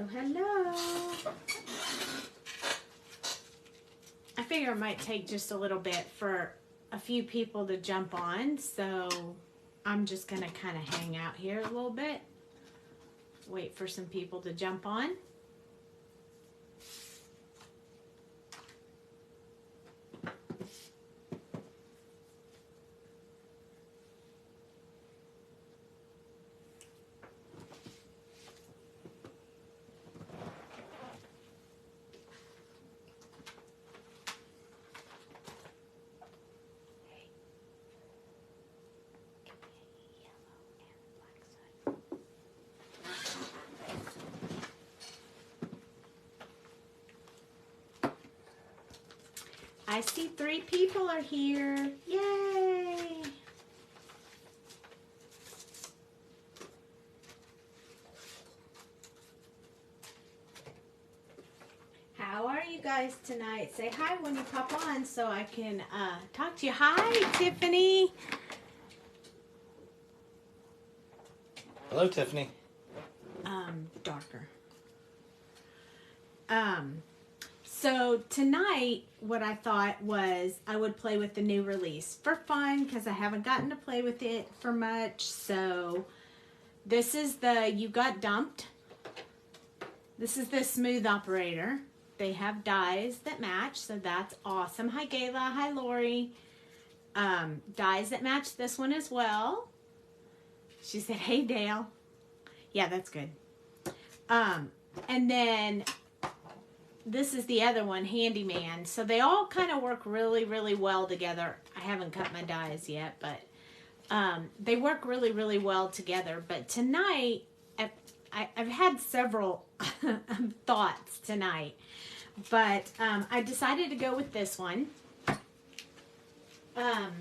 Hello, hello. I figure it might take just a little bit for a few people to jump on, so I'm just going to kind of hang out here a little bit. Wait for some people to jump on. I see 3 people are here. Yay! How are you guys tonight? Say hi when you pop on so I can talk to you. Hi, Tiffany. Hello, Tiffany. Darker. So tonight, what I thought was I would play with the new release for fun because I haven't gotten to play with it for much. So this is the You Got Dumped. This is the smooth operator. They have dies that match, so that's awesome. Hi, Gayla. Hi, Lori. Dies that match this one as well. She said, hey, Dale. Yeah, that's good. And then this is the other one, Handyman. So they all kind of work really, really well together. I haven't cut my dies yet, but they work really, really well together. But tonight, I've had several thoughts tonight. But I decided to go with this one. And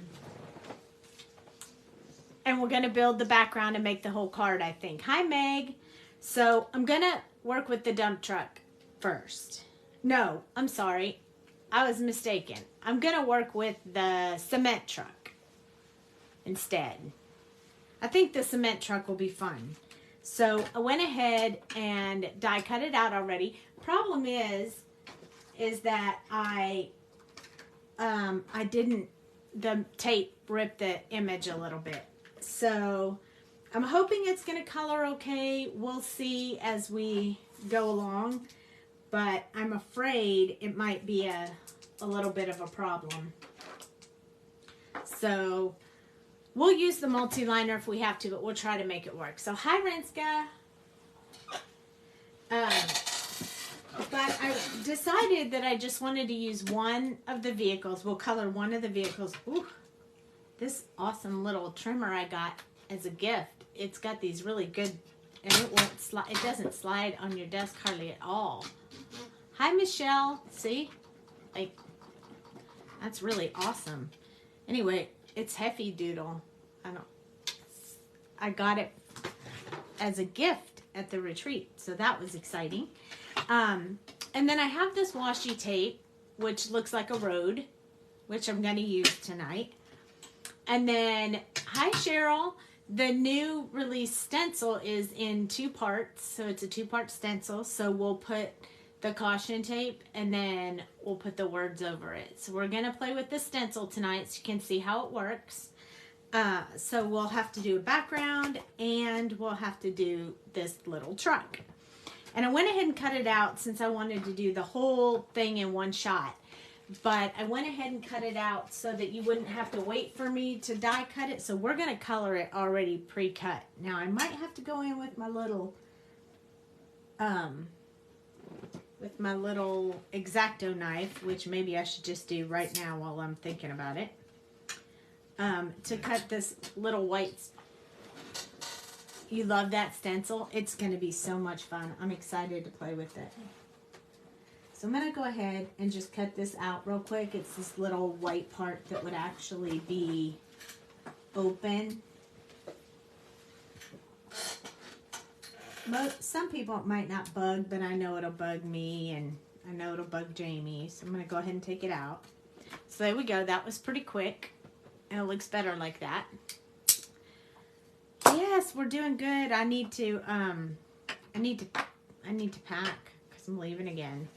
we're going to build the background and make the whole card, I think. Hi, Meg. So I'm going to work with the dump truck first. No, I'm sorry. I was mistaken. I'm going to work with the cement truck instead. I think the cement truck will be fun. So I went ahead and die cut it out already. Problem is that I didn't, the tape ripped the image a little bit. So I'm hoping it's going to color okay. We'll see as we go along. But I'm afraid it might be a little bit of a problem. So we'll use the multi-liner if we have to, but we'll try to make it work. So hi, Renska. But I decided that I just wanted to use one of the vehicles. We'll color one of the vehicles. Ooh, this awesome little trimmer I got as a gift. It's got these really good, and it won't slide. It doesn't slide on your desk hardly at all. Hi, Michelle. See? Like, that's really awesome. Anyway, it's Heffy Doodle. I got it as a gift at the retreat, so that was exciting. And then I have this washi tape, which looks like a road, which I'm going to use tonight. And then, hi, Cheryl. The new release stencil is in 2 parts, so it's a 2-part stencil. So we'll put the caution tape, and then we'll put the words over it. So we're going to play with the stencil tonight so you can see how it works. So we'll have to do a background, and we'll have to do this little truck. And I went ahead and cut it out since I wanted to do the whole thing in one shot. But I went ahead and cut it out so that you wouldn't have to wait for me to die cut it. So we're going to color it already pre-cut. Now I might have to go in with my little X-Acto knife, which maybe I should just do right now while I'm thinking about it, to cut this little white. You love that stencil? It's going to be so much fun. I'm excited to play with it. So I'm going to go ahead and just cut this out real quick. It's this little white part that would actually be open. Some people it might not bug, but I know it'll bug me, and I know it'll bug Jamie. So I'm going to go ahead and take it out. So there we go. That was pretty quick. And it looks better like that. Yes, we're doing good. I need to I need to pack because I'm leaving again.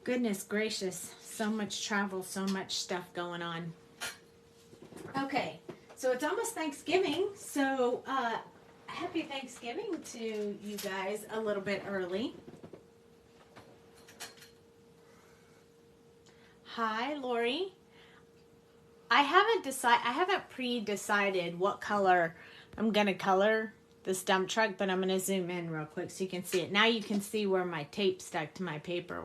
Goodness gracious, so much travel, so much stuff going on. Okay, so it's almost Thanksgiving, so happy Thanksgiving to you guys a little bit early. Hi, Lori. I haven't pre-decided what color I'm gonna color this dump truck, but I'm gonna zoom in real quick so you can see it. Now you can see where my tape stuck to my paper.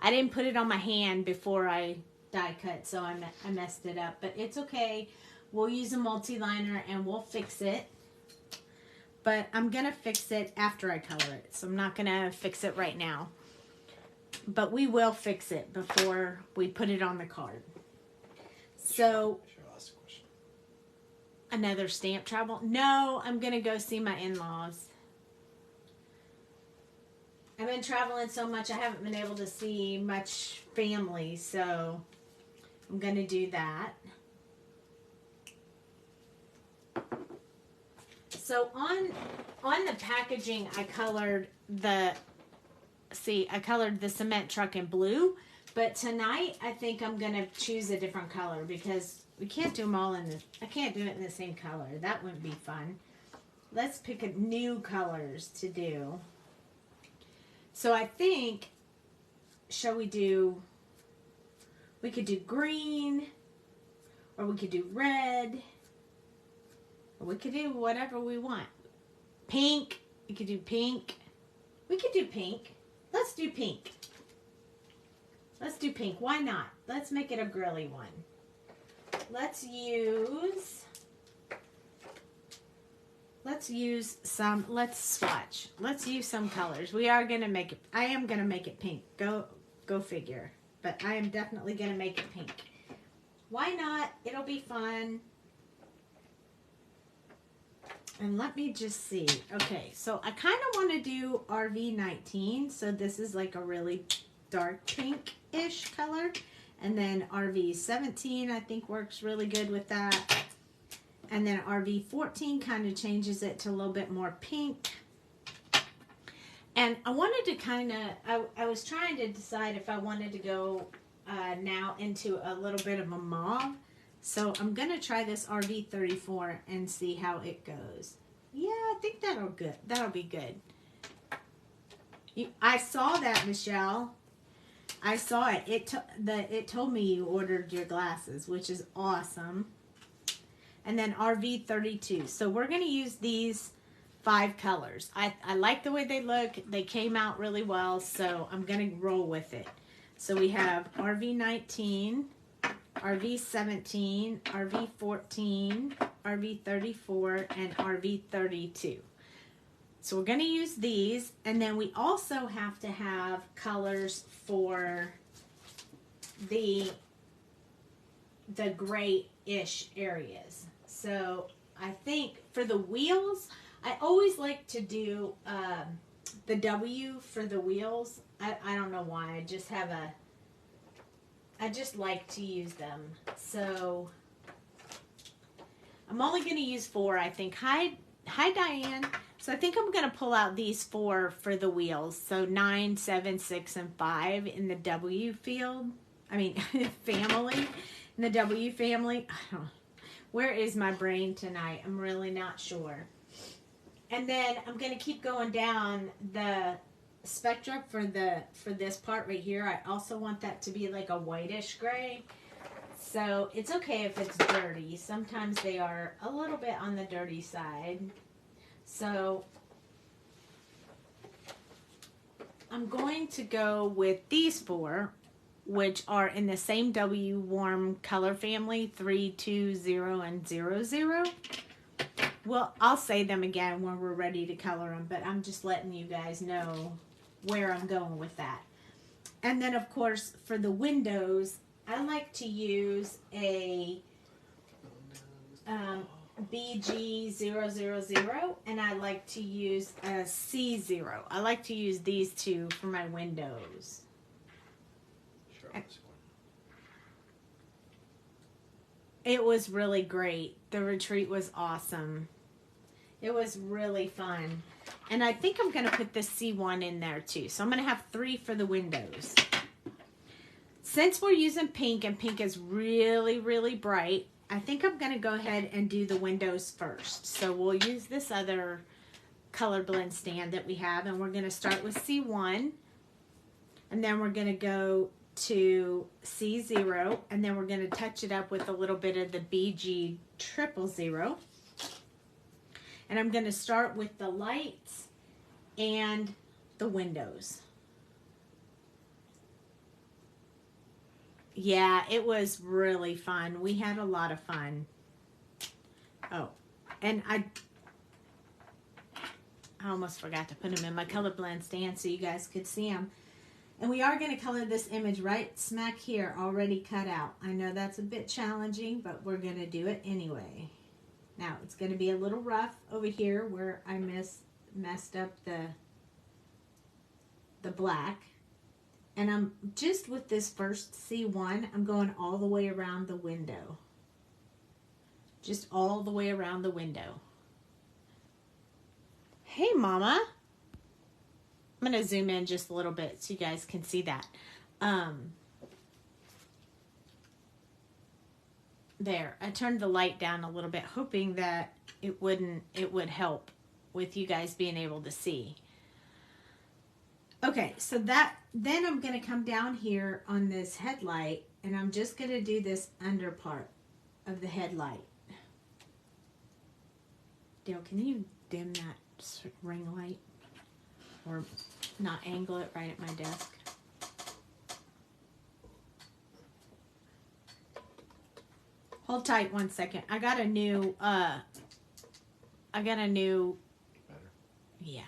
I didn't put it on my hand before I die cut, so I messed it up, but it's okay. We'll use a multi-liner and we'll fix it. But I'm gonna fix it after I color it, so I'm not gonna fix it right now. But we will fix it before we put it on the card. So, another stamp travel? No, I'm gonna go see my in-laws. I've been traveling so much, I haven't been able to see much family, so I'm going to do that. So on the packaging, I colored the cement truck in blue, but tonight I think I'm going to choose a different color because we can't do them all I can't do it in the same color. That wouldn't be fun. Let's pick new colors to do. So I think, we could do green, or we could do red, or we could do whatever we want. Pink, we could do pink. We could do pink. Let's do pink. Let's do pink. Why not? Let's make it a girly one. Let's swatch. Let's use some colors. I am going to make it pink. Go figure. But I am definitely going to make it pink. Why not? It'll be fun. And let me just see. Okay, so I kind of want to do RV19. So this is like a really dark pink-ish color. And then RV17 I think works really good with that. And then RV14 kind of changes it to a little bit more pink. And I wanted to I was trying to decide if I wanted to go now into a little bit of a mauve. So I'm going to try this RV34 and see how it goes. Yeah, I think that'll be good. I saw that, Michelle. I saw it. It told me you ordered your glasses, which is awesome. And then RV32. So we're going to use these 5 colors. I like the way they look. They came out really well, so I'm going to roll with it. So we have RV19, RV17, RV14, RV34, and RV32. So we're going to use these, and then we also have to have colors for the gray-ish areas. So I think for the wheels, I always like to do the W for the wheels. I don't know why. I just like to use them. So I'm only going to use 4, I think. Hi, Diane. So I think I'm going to pull out these 4 for the wheels. So 9, 7, 6, and 5 in the W field. Family. In the W family. Where is my brain tonight? I'm really not sure. And then I'm going to keep going down the spectrum for this part right here. I also want that to be like a whitish gray. So it's okay if it's dirty. Sometimes they are a little bit on the dirty side. So I'm going to go with these 4, which are in the same W warm color family, 3, 2, 0, and 0, 0. Well, I'll say them again when we're ready to color them, but I'm just letting you guys know where I'm going with that. And then, of course, for the windows, I like to use a BG000, and I like to use a C0. I like to use these 2 for my windows. It was really great. The retreat was awesome. It was really fun. And I think I'm going to put the C1 in there too. So I'm going to have 3 for the windows. Since we're using pink and pink is really, really bright, I think I'm going to go ahead and do the windows first. So we'll use this other color blend stand that we have, and we're going to start with C1, and then we're going to go to C0, and then we're going to touch it up with a little bit of the BG 000. And I'm going to start with the lights and the windows. Yeah, it was really fun. We had a lot of fun. Oh, and I almost forgot to put them in my color blend stand so you guys could see them. And we are going to color this image right smack here, already cut out. I know that's a bit challenging, but we're going to do it anyway. Now, it's going to be a little rough over here where I messed up the black. And I'm just with this first C1, I'm going all the way around the window. Just all the way around the window. Hey, Mama. I'm going to zoom in just a little bit so you guys can see that. There, I turned the light down a little bit, hoping that it would help with you guys being able to see. Okay, so then I'm going to come down here on this headlight, and I'm just going to do this under part of the headlight. Dale, can you dim that ring light? Or not angle it right at my desk? Hold tight 1 second. I got a new, better. Yeah,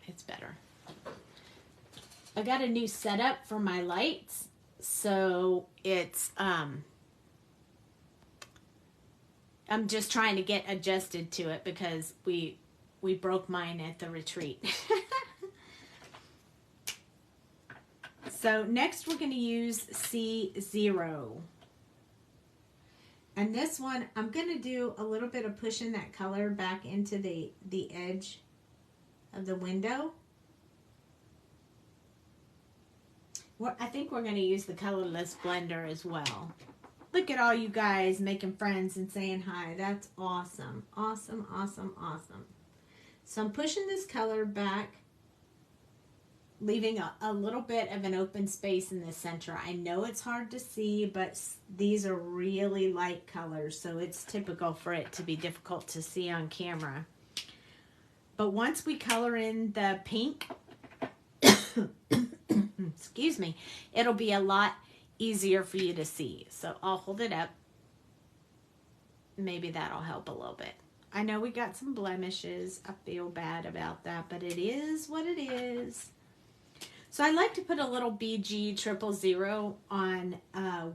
it's better. I got a new setup for my lights, so it's, I'm just trying to get adjusted to it because we broke mine at the retreat. So next we're going to use C0. And this one, I'm going to do a little bit of pushing that color back into the edge of the window. I think we're going to use the colorless blender as well. Look at all you guys making friends and saying hi. That's awesome. Awesome, awesome, awesome. So I'm pushing this color back, leaving a little bit of an open space in the center. I know it's hard to see, but these are really light colors, so it's typical for it to be difficult to see on camera. But once we color in the pink, excuse me, it'll be a lot easier for you to see. So I'll hold it up. Maybe that'll help a little bit. I know we got some blemishes. I feel bad about that, but it is what it is. So I like to put a little BG 000 on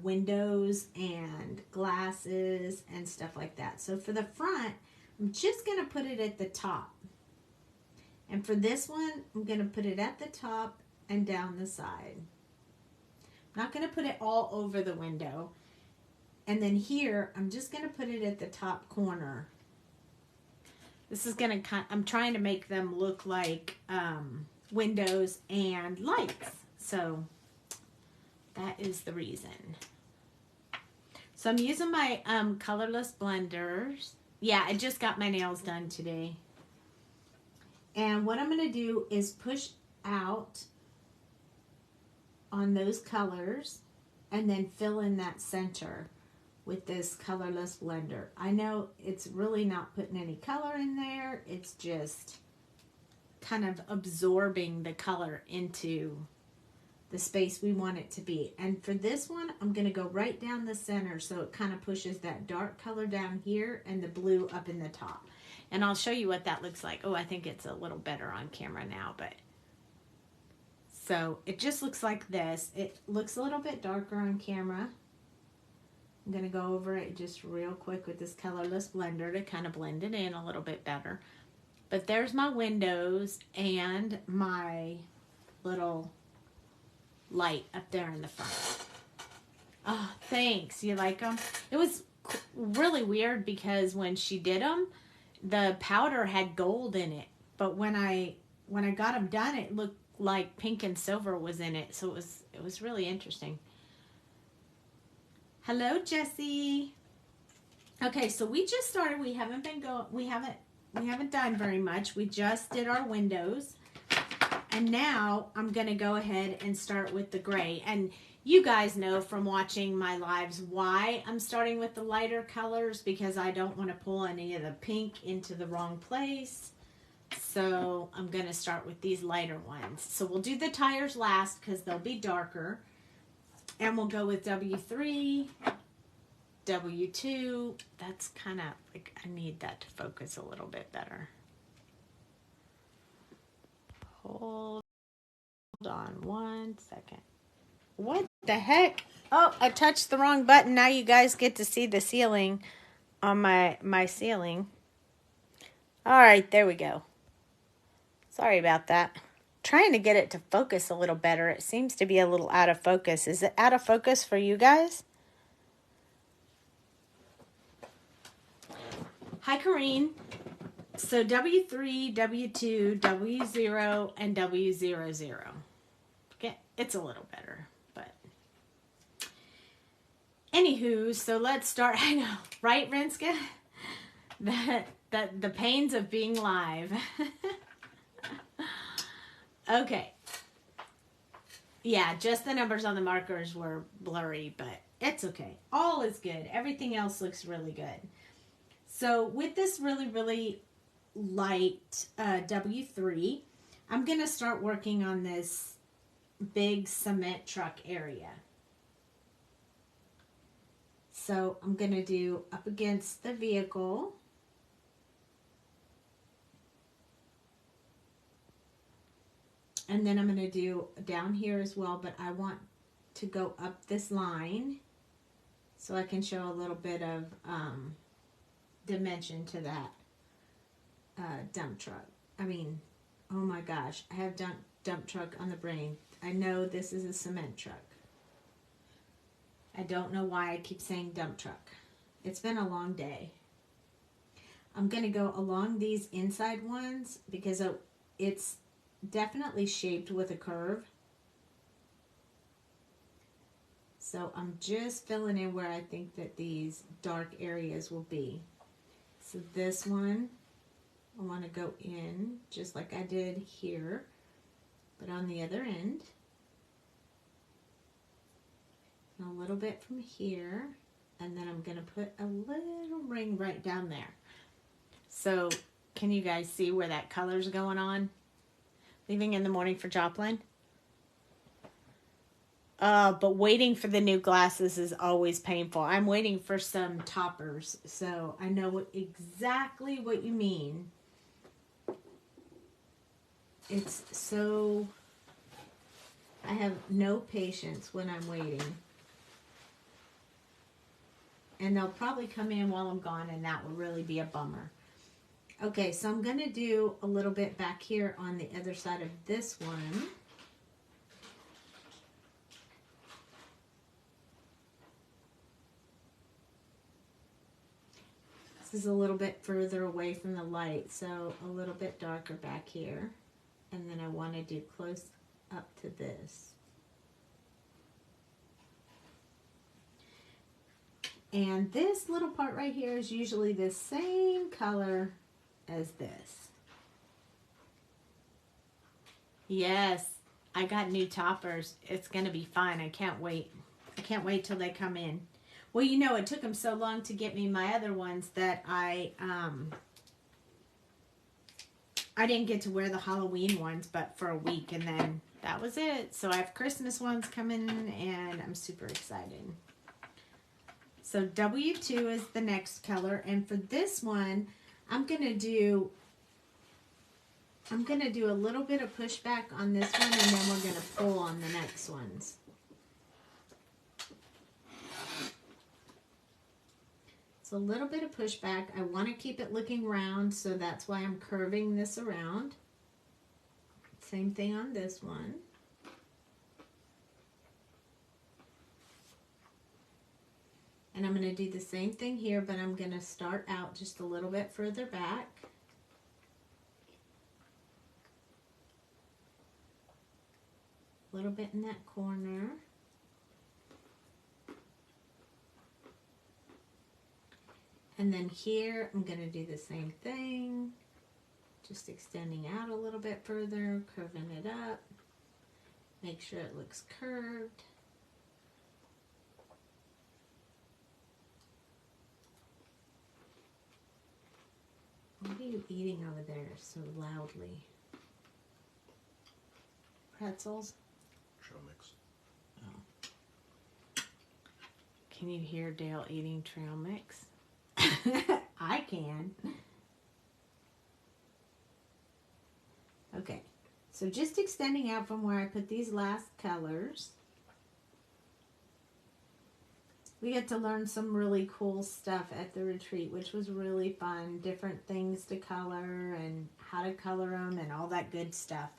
windows and glasses and stuff like that. So for the front, I'm just going to put it at the top. And for this one, I'm going to put it at the top and down the side. I'm not going to put it all over the window. And then here, I'm just going to put it at the top corner. This is going to, I'm trying to make them look like windows and lights. So that is the reason. So I'm using my colorless blenders. Yeah, I just got my nails done today. And what I'm going to do is push out on those colors and then fill in that center with this colorless blender. I know it's really not putting any color in there. It's just kind of absorbing the color into the space we want it to be. And for this one, I'm going to go right down the center so it kind of pushes that dark color down here and the blue up in the top. And I'll show you what that looks like. Oh, I think it's a little better on camera now, but so it just looks like this. It looks a little bit darker on camera. I'm going to go over it just real quick with this colorless blender to kind of blend it in a little bit better. But there's my windows and my little light up there in the front. Oh, thanks. You like them? It was really weird because when she did them, the powder had gold in it, but when I got them done, it looked like pink and silver was in it. So it was really interesting. Hello, Jessie. Okay, so we just started. We haven't done very much. We just did our windows. And now I'm going to go ahead and start with the gray. And you guys know from watching my lives why I'm starting with the lighter colors, because I don't want to pull any of the pink into the wrong place. So I'm going to start with these lighter ones. So we'll do the tires last because they'll be darker. And we'll go with W3, W2. That's kind of like, I need that to focus a little bit better. Hold on 1 second. What the heck? Oh, I touched the wrong button. Now you guys get to see the ceiling on my ceiling. All right, there we go. Sorry about that. Trying to get it to focus a little better. It seems to be a little out of focus. Is it out of focus for you guys? Hi, Corrine. So W3, W2, W0, and W00. Okay, it's a little better, but anywho, so let's start. I know, right, Renska? The pains of being live. Okay. Yeah, just the numbers on the markers were blurry, but it's okay. All is good. Everything else looks really good. So with this really, really light W3, I'm going to start working on this big cement truck area. So I'm going to do up against the vehicle. And then I'm going to do down here as well, but I want to go up this line so I can show a little bit of dimension to that dump truck. I mean, oh my gosh, I have dump truck on the brain. I know this is a cement truck. I don't know why I keep saying dump truck. It's been a long day. I'm going to go along these inside ones because it's definitely shaped with a curve. So I'm just filling in where I think that these dark areas will be. So this one, I want to go in just like I did here, but on the other end. And a little bit from here, and then I'm going to put a little ring right down there. So can you guys see where that color's going on? Leaving in the morning for Joplin. But waiting for the new glasses is always painful. I'm waiting for some toppers, so I know exactly what you mean. It's so... I have no patience when I'm waiting. And they'll probably come in while I'm gone, and that will really be a bummer. Okay, so I'm going to do a little bit back here on the other side of this one. This is a little bit further away from the light, so a little bit darker back here. And then I want to do close up to this. And this little part right here is usually the same color as this. Yes, I got new toppers. It's going to be fun. I can't wait. I can't wait till they come in. Well, you know, it took them so long to get me my other ones that I didn't get to wear the Halloween ones but for a week, and then that was it. So I have Christmas ones coming, and I'm super excited. So W2 is the next color, and for this one, I'm gonna do a little bit of pushback on this one, and then we're gonna pull on the next ones. So a little bit of pushback. I want to keep it looking round, so that's why I'm curving this around. Same thing on this one. And I'm going to do the same thing here, but I'm going to start out just a little bit further back. A little bit in that corner. And then here, I'm going to do the same thing. Just extending out a little bit further, curving it up. Make sure it looks curved. What are you eating over there so loudly? Pretzels? Trail mix. Oh. Can you hear Dale eating trail mix? I can. Okay, so just extending out from where I put these last colors. We get to learn some really cool stuff at the retreat, which was really fun. Different things to color and how to color them and all that good stuff.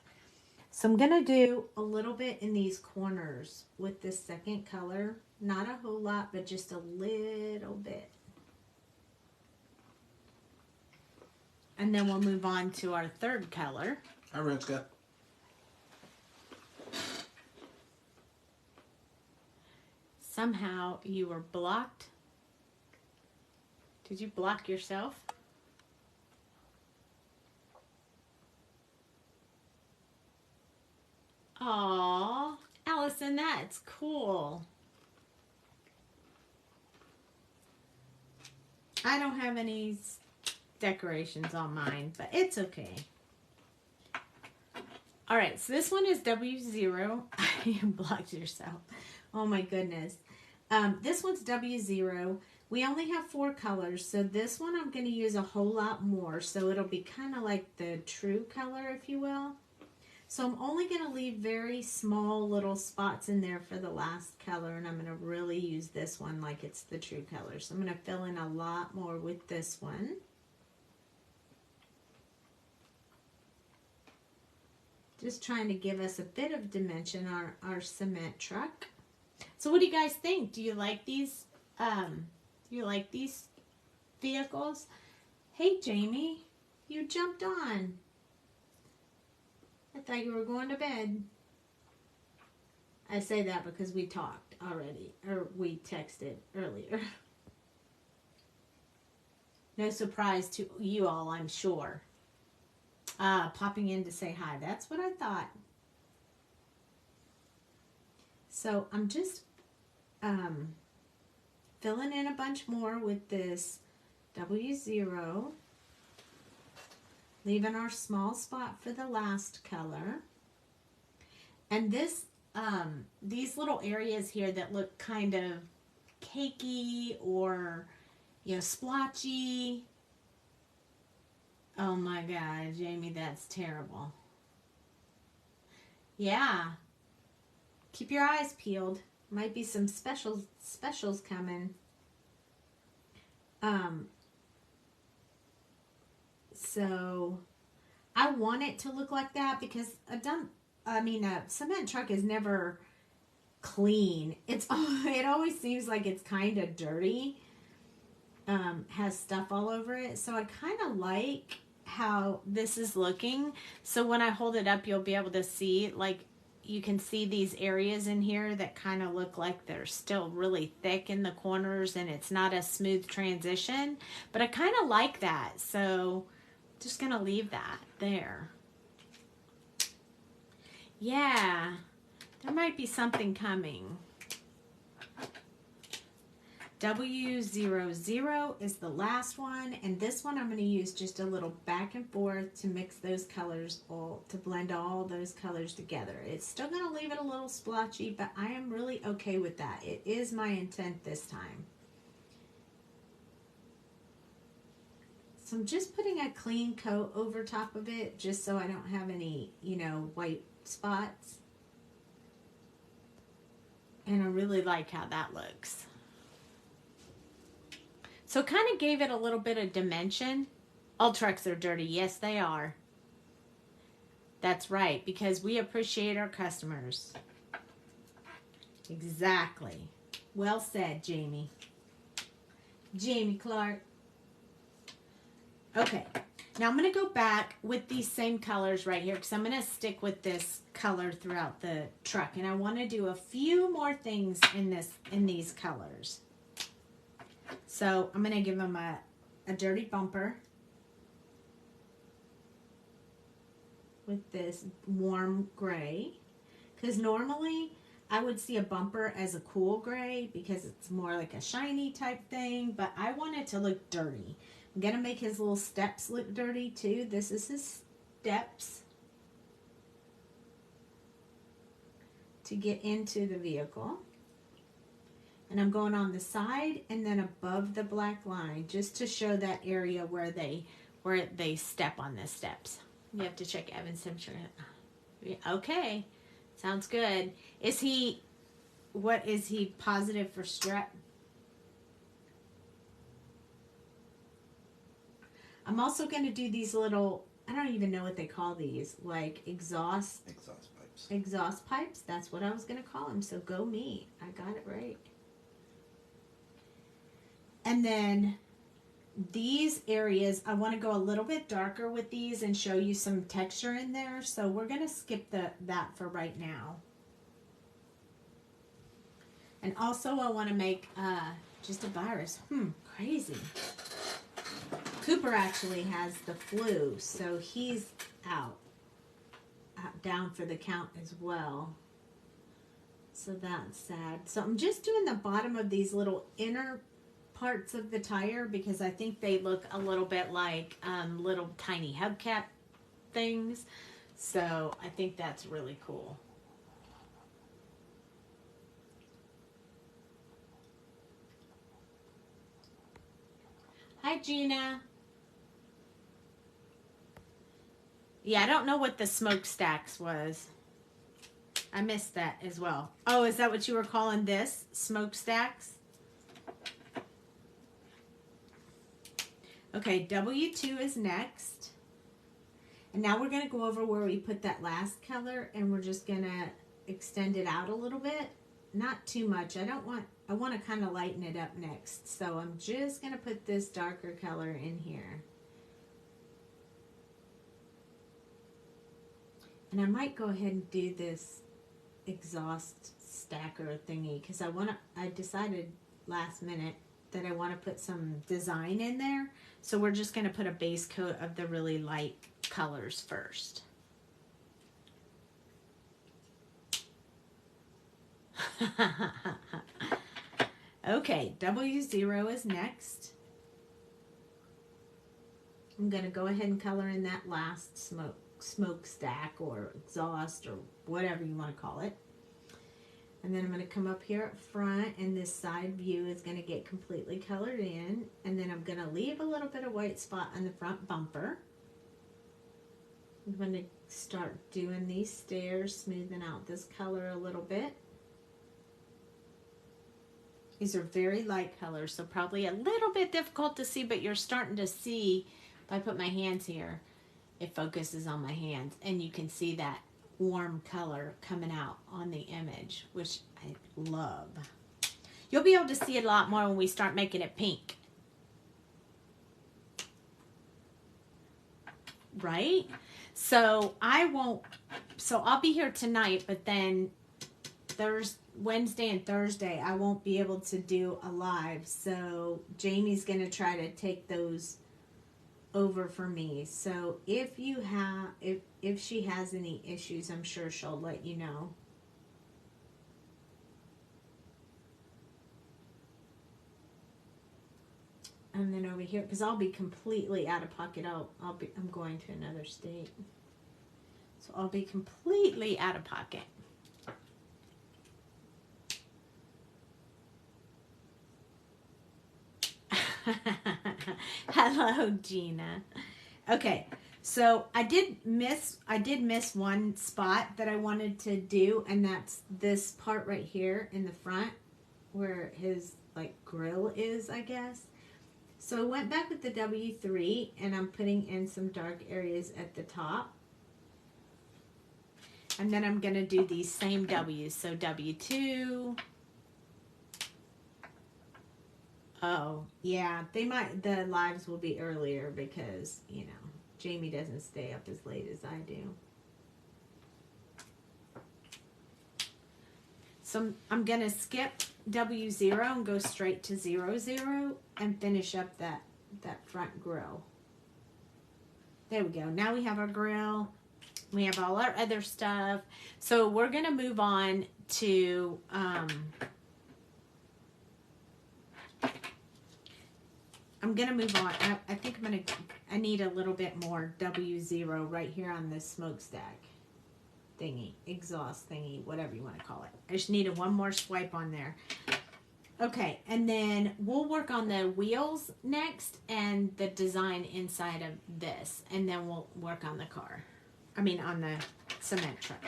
So I'm going to do a little bit in these corners with this second color. Not a whole lot, but just a little bit. And then we'll move on to our third color. Hi, Renska. Somehow you were blocked. Did you block yourself? Aw, Allison, that's cool. I don't have any decorations on mine, but it's okay. All right, so this one is W0. You blocked yourself. Oh my goodness. This one's W0. We only have 4 colors, so this one I'm going to use a whole lot more, so it'll be kind of like the true color, if you will. So I'm only going to leave very small little spots in there for the last color, and I'm going to really use this one like it's the true color. So I'm going to fill in a lot more with this one. Just trying to give us a bit of dimension on our cement truck. So what do you guys think? Do you like these? Vehicles? Hey, Jamie, you jumped on. I thought you were going to bed. I say that because we talked already, or we texted earlier. No surprise to you all, I'm sure. Popping in to say hi. That's what I thought. So I'm just filling in a bunch more with this W0. Leaving our small spot for the last color. And this, these little areas here that look kind of cakey or, you know, splotchy. Oh my God, Jamie, that's terrible. Yeah. Keep your eyes peeled. Might be some specials coming. So I want it to look like that because a cement truck is never clean. It always seems like it's kind of dirty. Has stuff all over it. So I kind of like how this is looking. So when I hold it up, you'll be able to see, like, you can see these areas in here that kind of look like they're still really thick in the corners and it's not a smooth transition. But I kind of like that. So just going to leave that there. Yeah, there might be something coming. W00 is the last one, and this one I'm going to use just a little back and forth to mix those colors, to blend all those colors together. It's still going to leave it a little splotchy, but I am really okay with that. It is my intent this time. So I'm just putting a clean coat over top of it just so I don't have any, white spots. And I really like how that looks. So kind of gave it a little bit of dimension. All trucks are dirty. Yes, they are. That's right, because we appreciate our customers. Exactly. Well said, Jamie. Jamie Clark. Okay, now I'm going to go back with these same colors right here because I'm going to stick with this color throughout the truck, and I want to do a few more things in these colors. So I'm going to give them a dirty bumper with this warm gray, because normally I would see a bumper as a cool gray because it's more like a shiny type thing, but I want it to look dirty. I'm going to make his little steps look dirty too. This is his steps to get into the vehicle. And I'm going on the side and then above the black line just to show that area where they step on the steps. You have to check Evan's temperature. Okay, sounds good. What is he positive for strep? I'm also going to do these little, I don't even know what they call these, like exhaust pipes. Exhaust pipes, that's what I was going to call them. So go me. I got it right. And then these areas, I want to go a little bit darker with these and show you some texture in there. So we're going to skip that for right now. And also I want to make just a virus. Crazy. Cooper actually has the flu, so he's out down for the count as well. So that's sad. So I'm just doing the bottom of these little inner parts of the tire because I think they look a little bit like little tiny hubcap things. So I think that's really cool. Hi, Gina. Yeah, I don't know what the smokestacks was. I missed that as well. Oh, is that what you were calling this? Smokestacks? Okay, W2 is next. And now we're going to go over where we put that last color, and we're just going to extend it out a little bit. Not too much. I want to kind of lighten it up next. So I'm just going to put this darker color in here. And I might go ahead and do this exhaust stacker thingy because I decided last minute that I want to put some design in there. So we're just going to put a base coat of the really light colors first. Okay, W0 is next. I'm going to go ahead and color in that last smokestack or exhaust or whatever you want to call it. And then I'm going to come up here up front, and this side view is going to get completely colored in. And then I'm going to leave a little bit of white spot on the front bumper. I'm going to start doing these stairs, smoothing out this color a little bit. These are very light colors, so probably a little bit difficult to see, but you're starting to see, if I put my hands here, it focuses on my hands, and you can see that warm color coming out on the image, which I love. You'll be able to see it a lot more when we start making it pink. Right? So I'll be here tonight, but then Wednesday and Thursday I won't be able to do a live. So Jamie's going to try to take those over for me. So if she has any issues, I'm sure she'll let you know. And then over here, because I'll be completely out of pocket. I'm going to another state, so I'll be completely out of pocket. Hello, Gina. Okay, so I did miss one spot that I wanted to do, and that's this part right here in the front where his grill is, I guess. So I went back with the W3, and I'm putting in some dark areas at the top. And then I'm going to do these same W's. So W2. Oh, yeah. They might, the lives will be earlier because, you know, Jamie doesn't stay up as late as I do. So I'm going to skip W0 and go straight to 0, 0 and finish up that front grill. There we go. Now we have our grill. We have all our other stuff. So we're going to move on to, I'm going to move on. I think I need a little bit more W0 right here on this smokestack thingy, exhaust thingy, whatever you want to call it. I just needed one more swipe on there. Okay, and then we'll work on the wheels next and the design inside of this, and then we'll work on the car. I mean, on the cement truck.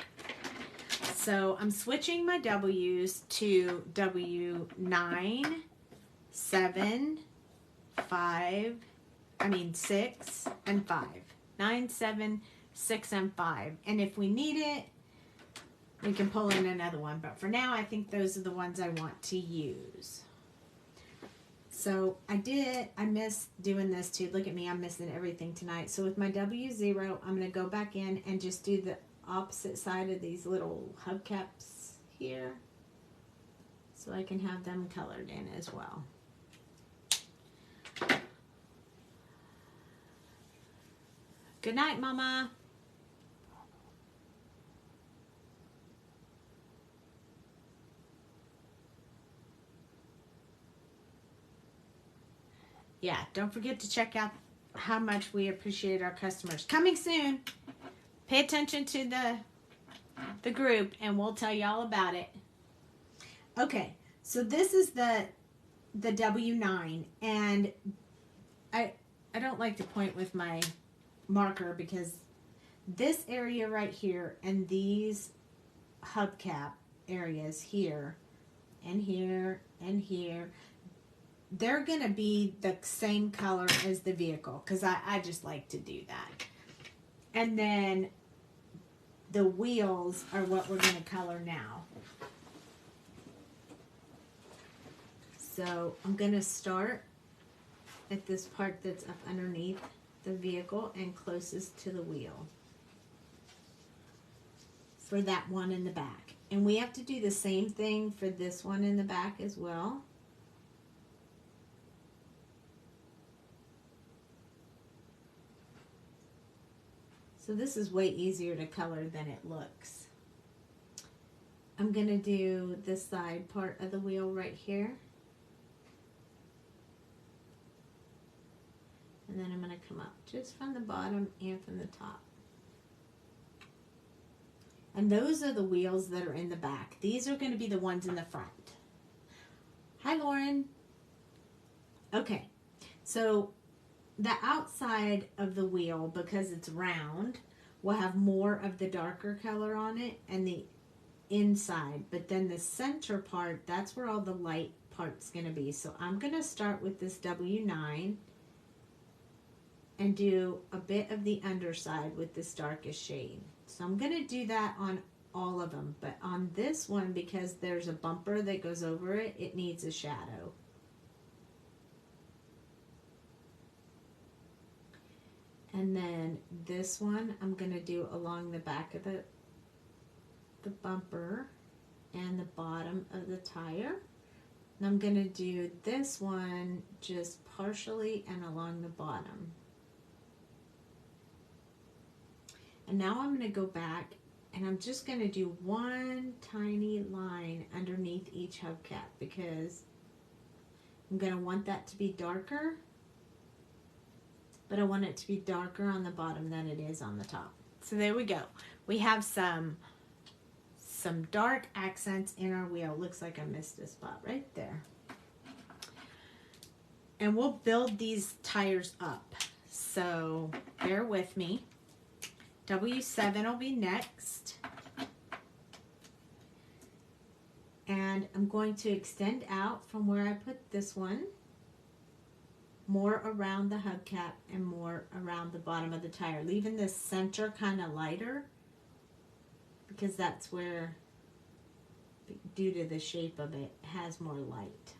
So I'm switching my W's to W9, 7, 5, 6, and 5. 9, 7, 6, and 5. And if we need it, we can pull in another one. But for now, I think those are the ones I want to use. So I missed doing this too. Look at me, I'm missing everything tonight. So with my W0, I'm going to go back in and just do the opposite side of these little hubcaps here. So I can have them colored in as well. Good night, Mama. Yeah, don't forget to check out how much we appreciate our customers. Coming soon. Pay attention to the group and we'll tell you all about it. Okay, so this is the W9, and I don't like to point with my marker because this area right here and these hubcap areas here and here and here, they're going to be the same color as the vehicle because I just like to do that. And then the wheels are what we're going to color now. So I'm going to start at this part that's up underneath the vehicle and closest to the wheel for that one in the back. And we have to do the same thing for this one in the back as well. So this is way easier to color than it looks. I'm going to do this side part of the wheel right here. And then I'm going to come up just from the bottom and from the top. And those are the wheels that are in the back. These are going to be the ones in the front. Hi, Lauren. Okay, so the outside of the wheel, because it's round, will have more of the darker color on it, and the inside. But then the center part, that's where all the light part's going to be. So I'm going to start with this W9 and do a bit of the underside with this darkest shade. So I'm going to do that on all of them, but on this one, because there's a bumper that goes over it, it needs a shadow. And then this one I'm going to do along the back of the bumper and the bottom of the tire. And I'm going to do this one just partially and along the bottom. And now I'm going to go back and I'm just going to do one tiny line underneath each hubcap because I'm going to want that to be darker, but I want it to be darker on the bottom than it is on the top. So there we go. We have some dark accents in our wheel. Looks like I missed a spot right there. And we'll build these tires up. So bear with me. W7 will be next. And I'm going to extend out from where I put this one, more around the hubcap and more around the bottom of the tire, leaving this center kind of lighter because that's where, due to the shape of it, has more light.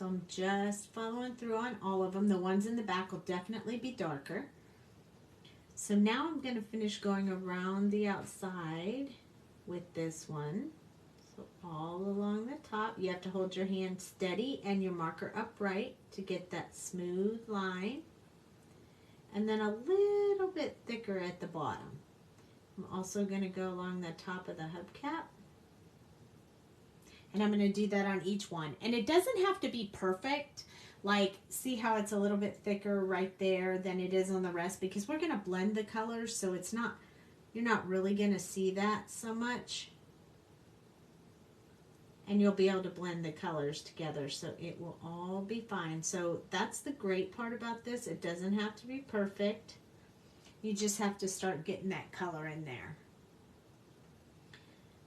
So I'm just following through on all of them. The ones in the back will definitely be darker. So now I'm going to finish going around the outside with this one. So all along the top, you have to hold your hand steady and your marker upright to get that smooth line. And then a little bit thicker at the bottom. I'm also going to go along the top of the hubcap. And I'm going to do that on each one. And it doesn't have to be perfect. Like, see how it's a little bit thicker right there than it is on the rest? Because we're going to blend the colors, so it's not, you're not really going to see that so much. And you'll be able to blend the colors together, so it will all be fine. So that's the great part about this. It doesn't have to be perfect. You just have to start getting that color in there.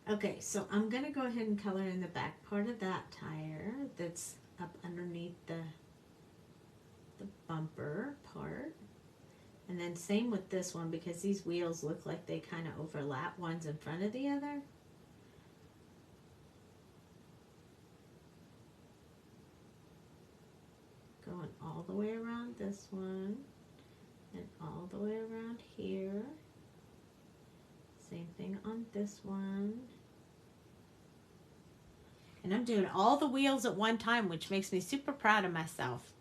Okay, so I'm going to go ahead and color in the back part of that tire that's up underneath the bumper part. And then same with this one, because these wheels look like they kind of overlap. One's in front of the other. Going all the way around this one and all the way around here. Same thing on this one. And I'm doing all the wheels at one time, which makes me super proud of myself.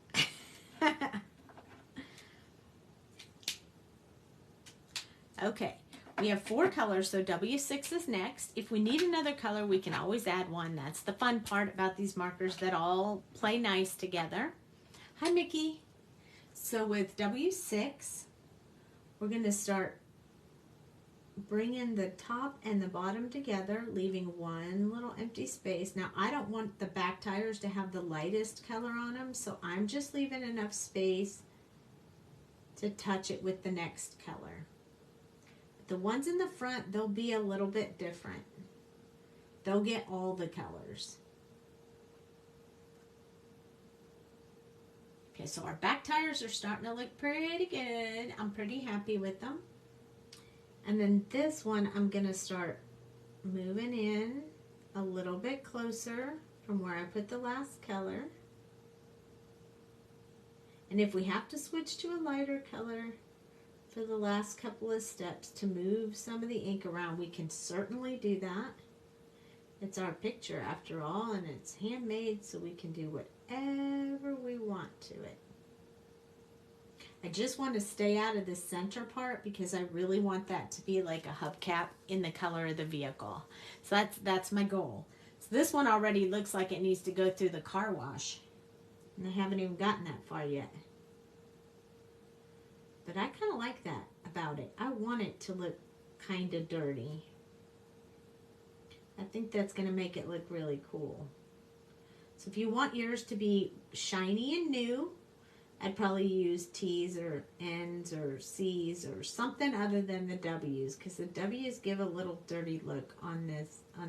Okay, we have 4 colors, so W6 is next. If we need another color, we can always add one. That's the fun part about these markers, that all play nice together. Hi, Mickey. So with W6, we're going to start bringing the top and the bottom together, leaving one little empty space. Now, I don't want the back tires to have the lightest color on them, so I'm just leaving enough space to touch it with the next color. The ones in the front, they'll be a little bit different. They'll get all the colors. Okay, so our back tires are starting to look pretty good. I'm pretty happy with them. And then this one, I'm going to start moving in a little bit closer from where I put the last color. And if we have to switch to a lighter color for the last couple of steps to move some of the ink around, we can certainly do that. It's our picture after all, and it's handmade, so we can do whatever we want to it. I just want to stay out of the center part because I really want that to be like a hubcap in the color of the vehicle. So that's my goal. So this one already looks like it needs to go through the car wash. And I haven't even gotten that far yet. But I kind of like that about it. I want it to look kind of dirty. I think that's going to make it look really cool. So if you want yours to be shiny and new, I'd probably use T's or N's or C's or something other than the W's, because the W's give a little dirty look on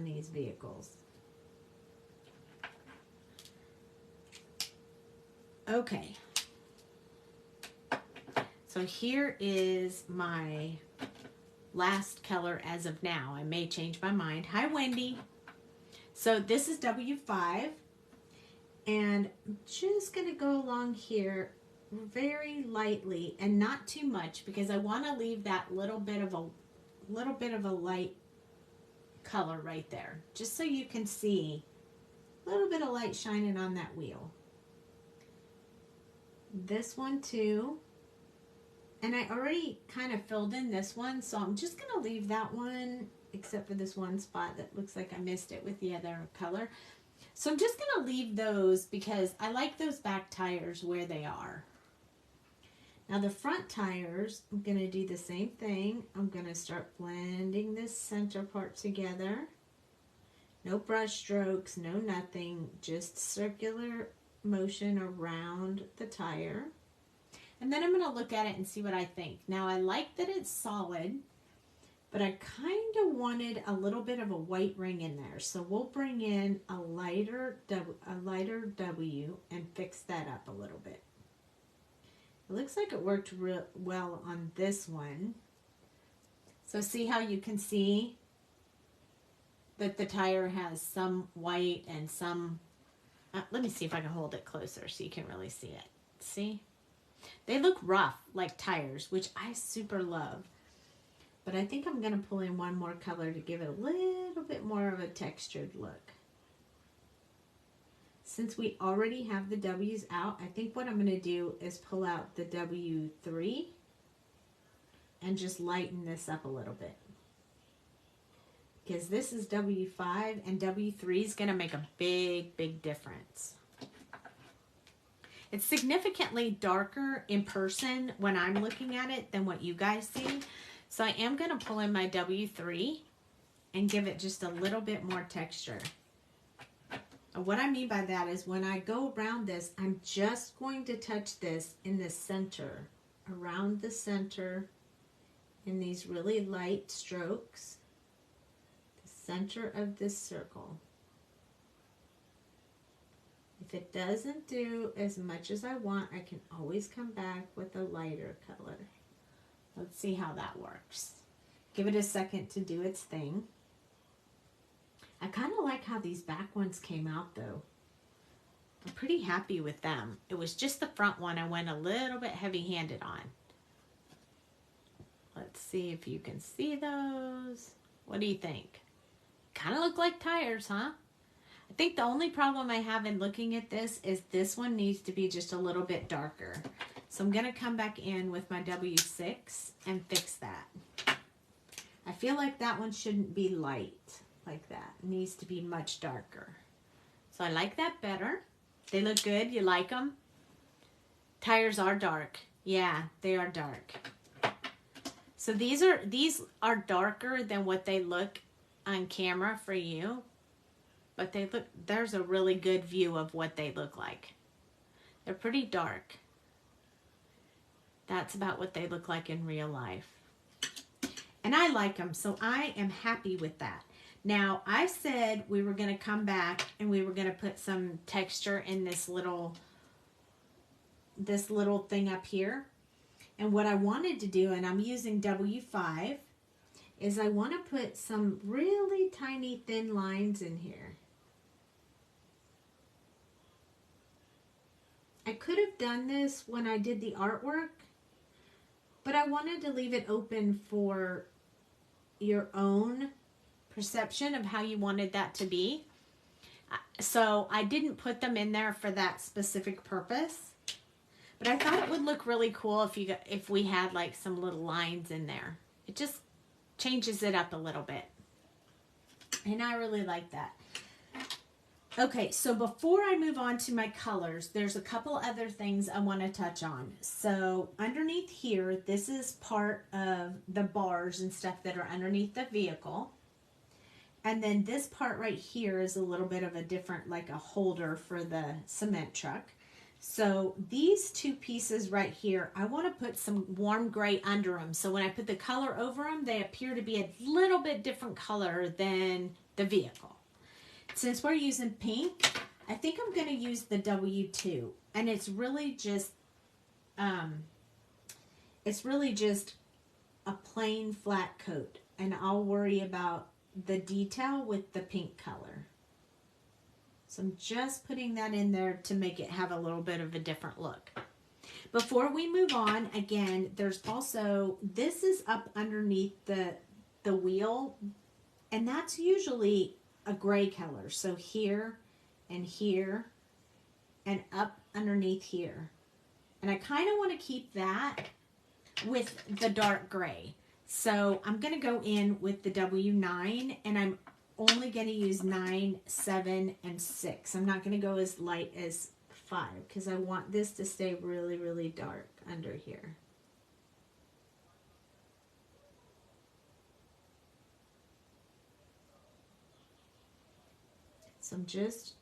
these vehicles. Okay. So here is my last color as of now. I may change my mind. Hi, Wendy. So this is W5. And I'm just going to go along here very lightly and not too much, because I want to leave that little bit of a light color right there, just so you can see a little bit of light shining on that wheel. This one too. And I already kind of filled in this one, so I'm just going to leave that one, except for this one spot that looks like I missed it with the other color. So I'm just going to leave those because I like those back tires where they are. Now the front tires, I'm going to do the same thing. I'm going to start blending this center part together. No brush strokes, no nothing, just circular motion around the tire. And then I'm going to look at it and see what I think. Now I like that it's solid, but I kind of wanted a little bit of a white ring in there. So we'll bring in a lighter W and fix that up a little bit. It looks like it worked real well on this one. So see how you can see that the tire has some white and some let me see if I can hold it closer so you can really see it. See? They look rough, like tires, which I super love. But I think I'm going to pull in one more color to give it a little bit more of a textured look. Since we already have the W's out, I think what I'm going to do is pull out the W3 and just lighten this up a little bit. Because this is W5 and W3 is going to make a big, big difference. It's significantly darker in person when I'm looking at it than what you guys see. So I am going to pull in my W3 and give it just a little bit more texture. And what I mean by that is when I go around this, I'm just going to touch this in the center, around the center in these really light strokes, the center of this circle. If it doesn't do as much as I want, I can always come back with a lighter color. Let's see how that works. Give it a second to do its thing. I kind of like how these back ones came out though. I'm pretty happy with them. It was just the front one I went a little bit heavy-handed on. Let's see if you can see those. What do you think? Kind of look like tires, huh? I think the only problem I have in looking at this is this one needs to be just a little bit darker. So I'm going to come back in with my W6 and fix that. I feel like that one shouldn't be light like that. It needs to be much darker. So I like that better. They look good. You like them? Tires are dark. Yeah, they are dark. So these are darker than what they look on camera for you. But they look, there's a really good view of what they look like. They're pretty dark. That's about what they look like in real life. And I like them, so I am happy with that. Now, I said we were going to come back and we were going to put some texture in this little thing up here. And what I wanted to do, and I'm using W5, is I want to put some really tiny thin lines in here. I could have done this when I did the artwork, but I wanted to leave it open for your own perception of how you wanted that to be. So I didn't put them in there for that specific purpose, but I thought it would look really cool if we had like some little lines in there. It just changes it up a little bit, and I really like that. Okay, so before I move on to my colors, there's a couple other things I want to touch on. So underneath here, this is part of the bars and stuff that are underneath the vehicle. And then this part right here is a little bit of a different, like a holder for the cement truck. So these two pieces right here, I want to put some warm gray under them. So when I put the color over them, they appear to be a little bit different color than the vehicle. Since we're using pink, I think I'm going to use the W2, and it's really just a plain flat coat, and I'll worry about the detail with the pink color. So I'm just putting that in there to make it have a little bit of a different look. Before we move on, again, there's also, this is up underneath the wheel, and that's usually a gray color. So here and up underneath here. And I kind of want to keep that with the dark gray. So I'm going to go in with the W9, and I'm only going to use 9, 7, and 6. I'm not going to go as light as 5 because I want this to stay really, really dark under here. So I'm just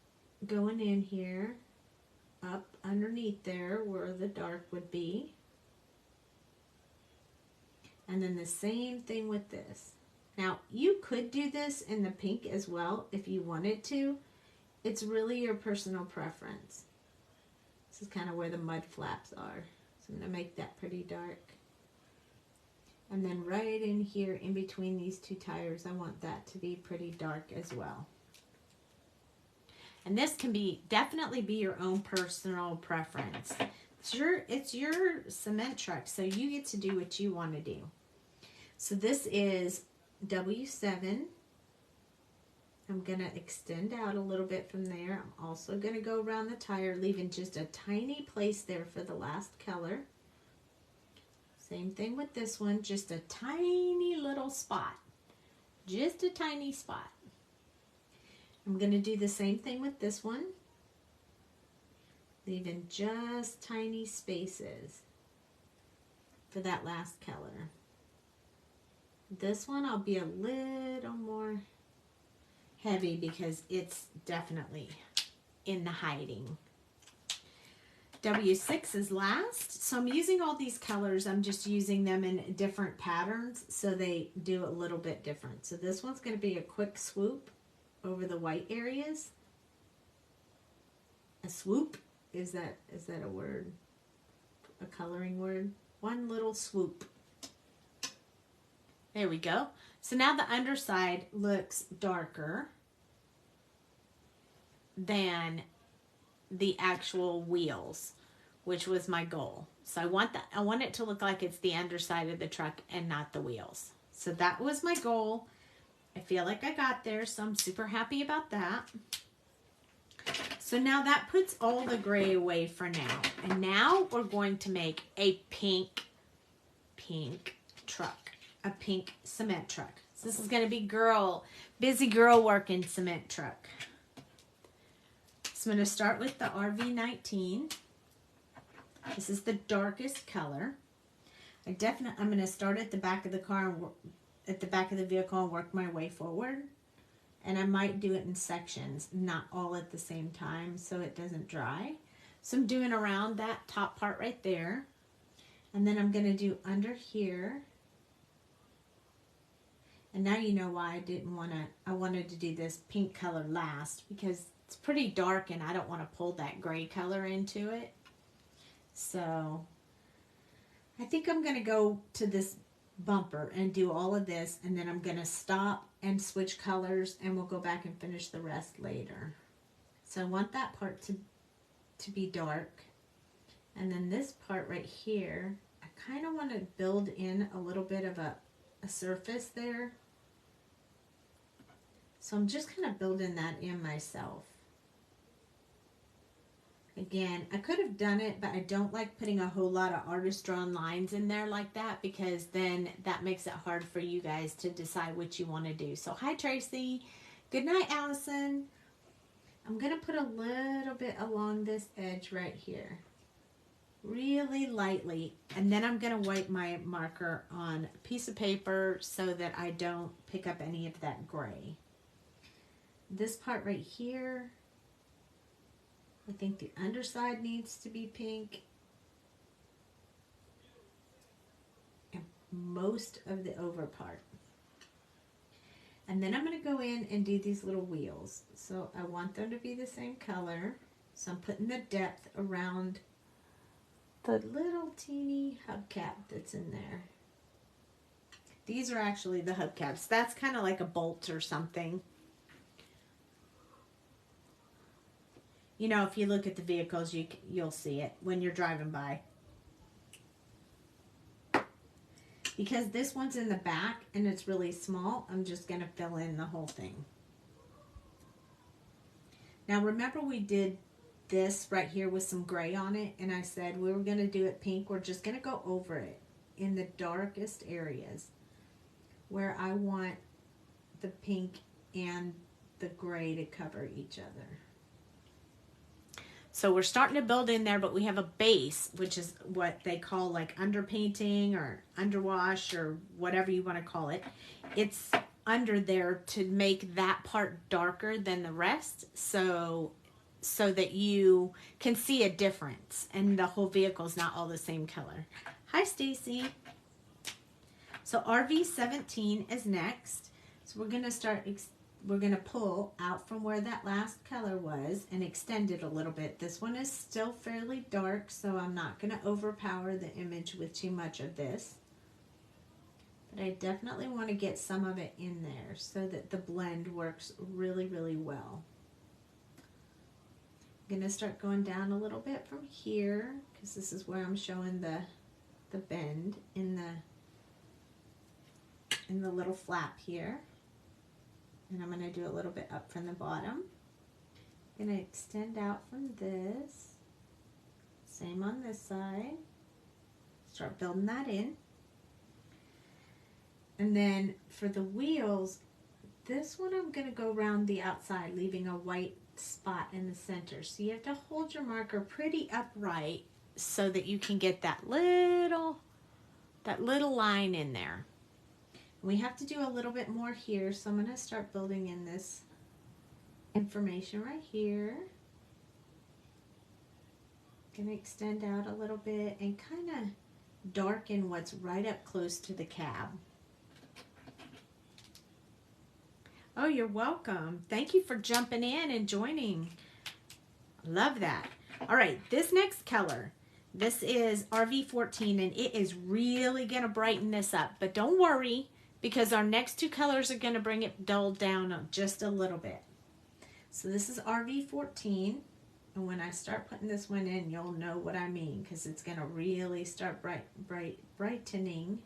going in here, up underneath there where the dark would be. And then the same thing with this. Now, you could do this in the pink as well if you wanted to. It's really your personal preference. This is kind of where the mud flaps are. So I'm going to make that pretty dark. And then right in here, in between these two tires, I want that to be pretty dark as well. And this can be definitely be your own personal preference. It's your cement truck, so you get to do what you want to do. So this is W7. I'm going to extend out a little bit from there. I'm also going to go around the tire, leaving just a tiny place there for the last color. Same thing with this one, just a tiny little spot. Just a tiny spot. I'm going to do the same thing with this one. Leaving just tiny spaces for that last color. This one I'll be a little more heavy because it's definitely in the hiding. W6 is last. So I'm using all these colors. I'm just using them in different patterns so they do a little bit different. So this one's going to be a quick swoop over the white areas. A swoop? Is that a word? A coloring word? One little swoop. There we go. So now the underside looks darker than the actual wheels, which was my goal. So I want it to look like it's the underside of the truck and not the wheels. So that was my goal. I feel like I got there, so I'm super happy about that. So now that puts all the gray away for now. And now we're going to make a pink truck. A pink cement truck. So this is going to be busy girl working cement truck. So I'm going to start with the RV19. This is the darkest color. I'm going to start at the back of the car and at the back of the vehicle and work my way forward. And I might do it in sections, not all at the same time, so it doesn't dry. So I'm doing around that top part right there. And then I'm going to do under here. And now you know why I wanted to do this pink color last, because it's pretty dark and I don't want to pull that gray color into it. So I think I'm going to go to this bumper and do all of this, and then I'm going to stop and switch colors, and we'll go back and finish the rest later. So I want that part to be dark. And then this part right here, I kind of want to build in a little bit of a surface there. So I'm just kind of building that in myself. Again, I could have done it, but I don't like putting a whole lot of artist drawn lines in there like that, because then that makes it hard for you guys to decide what you want to do. So hi Tracy. Good night Allison. I'm going to put a little bit along this edge right here. Really lightly. And then I'm going to wipe my marker on a piece of paper so that I don't pick up any of that gray. This part right here, I think the underside needs to be pink. And most of the over part. And then I'm going to go in and do these little wheels. So I want them to be the same color. So I'm putting the depth around the little teeny hubcap that's in there. These are actually the hubcaps. That's kind of like a bolt or something. You know, if you look at the vehicles, you'll see it when you're driving by. Because this one's in the back and it's really small, I'm just going to fill in the whole thing. Now remember we did this right here with some gray on it, and I said we were going to do it pink. We're just going to go over it in the darkest areas where I want the pink and the gray to cover each other. So we're starting to build in there, but we have a base, which is what they call like underpainting or underwash or whatever you want to call it. It's under there to make that part darker than the rest, so that you can see a difference and the whole vehicle is not all the same color. Hi, Stacy. So RV17 is next. So we're going to start. We're going to pull out from where that last color was and extend it a little bit. This one is still fairly dark, so I'm not going to overpower the image with too much of this. But I definitely want to get some of it in there so that the blend works really, really well. I'm going to start going down a little bit from here because this is where I'm showing the bend in the little flap here. And I'm going to do a little bit up from the bottom. I'm going to extend out from this. Same on this side. Start building that in. And then for the wheels, this one I'm going to go around the outside, leaving a white spot in the center. So you have to hold your marker pretty upright so that you can get that little line in there. We have to do a little bit more here, so I'm going to start building in this information right here. Going to extend out a little bit and kind of darken what's right up close to the cab. Oh, you're welcome. Thank you for jumping in and joining. Love that. All right, this next color, this is RV14, and it is really going to brighten this up. But don't worry, because our next two colors are going to bring it dulled down just a little bit. So this is RV14, and when I start putting this one in, you'll know what I mean, because it's going to really start brightening.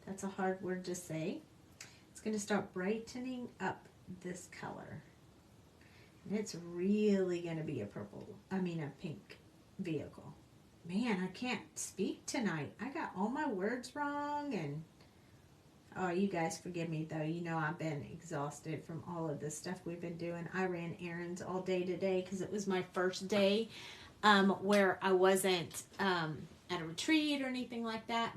That's a hard word to say. It's going to start brightening up this color. And it's really going to be a pink vehicle. Man, I can't speak tonight. I got all my words wrong, and oh, you guys forgive me though. You know I've been exhausted from all of this stuff we've been doing. I ran errands all day today because it was my first day where I wasn't at a retreat or anything like that.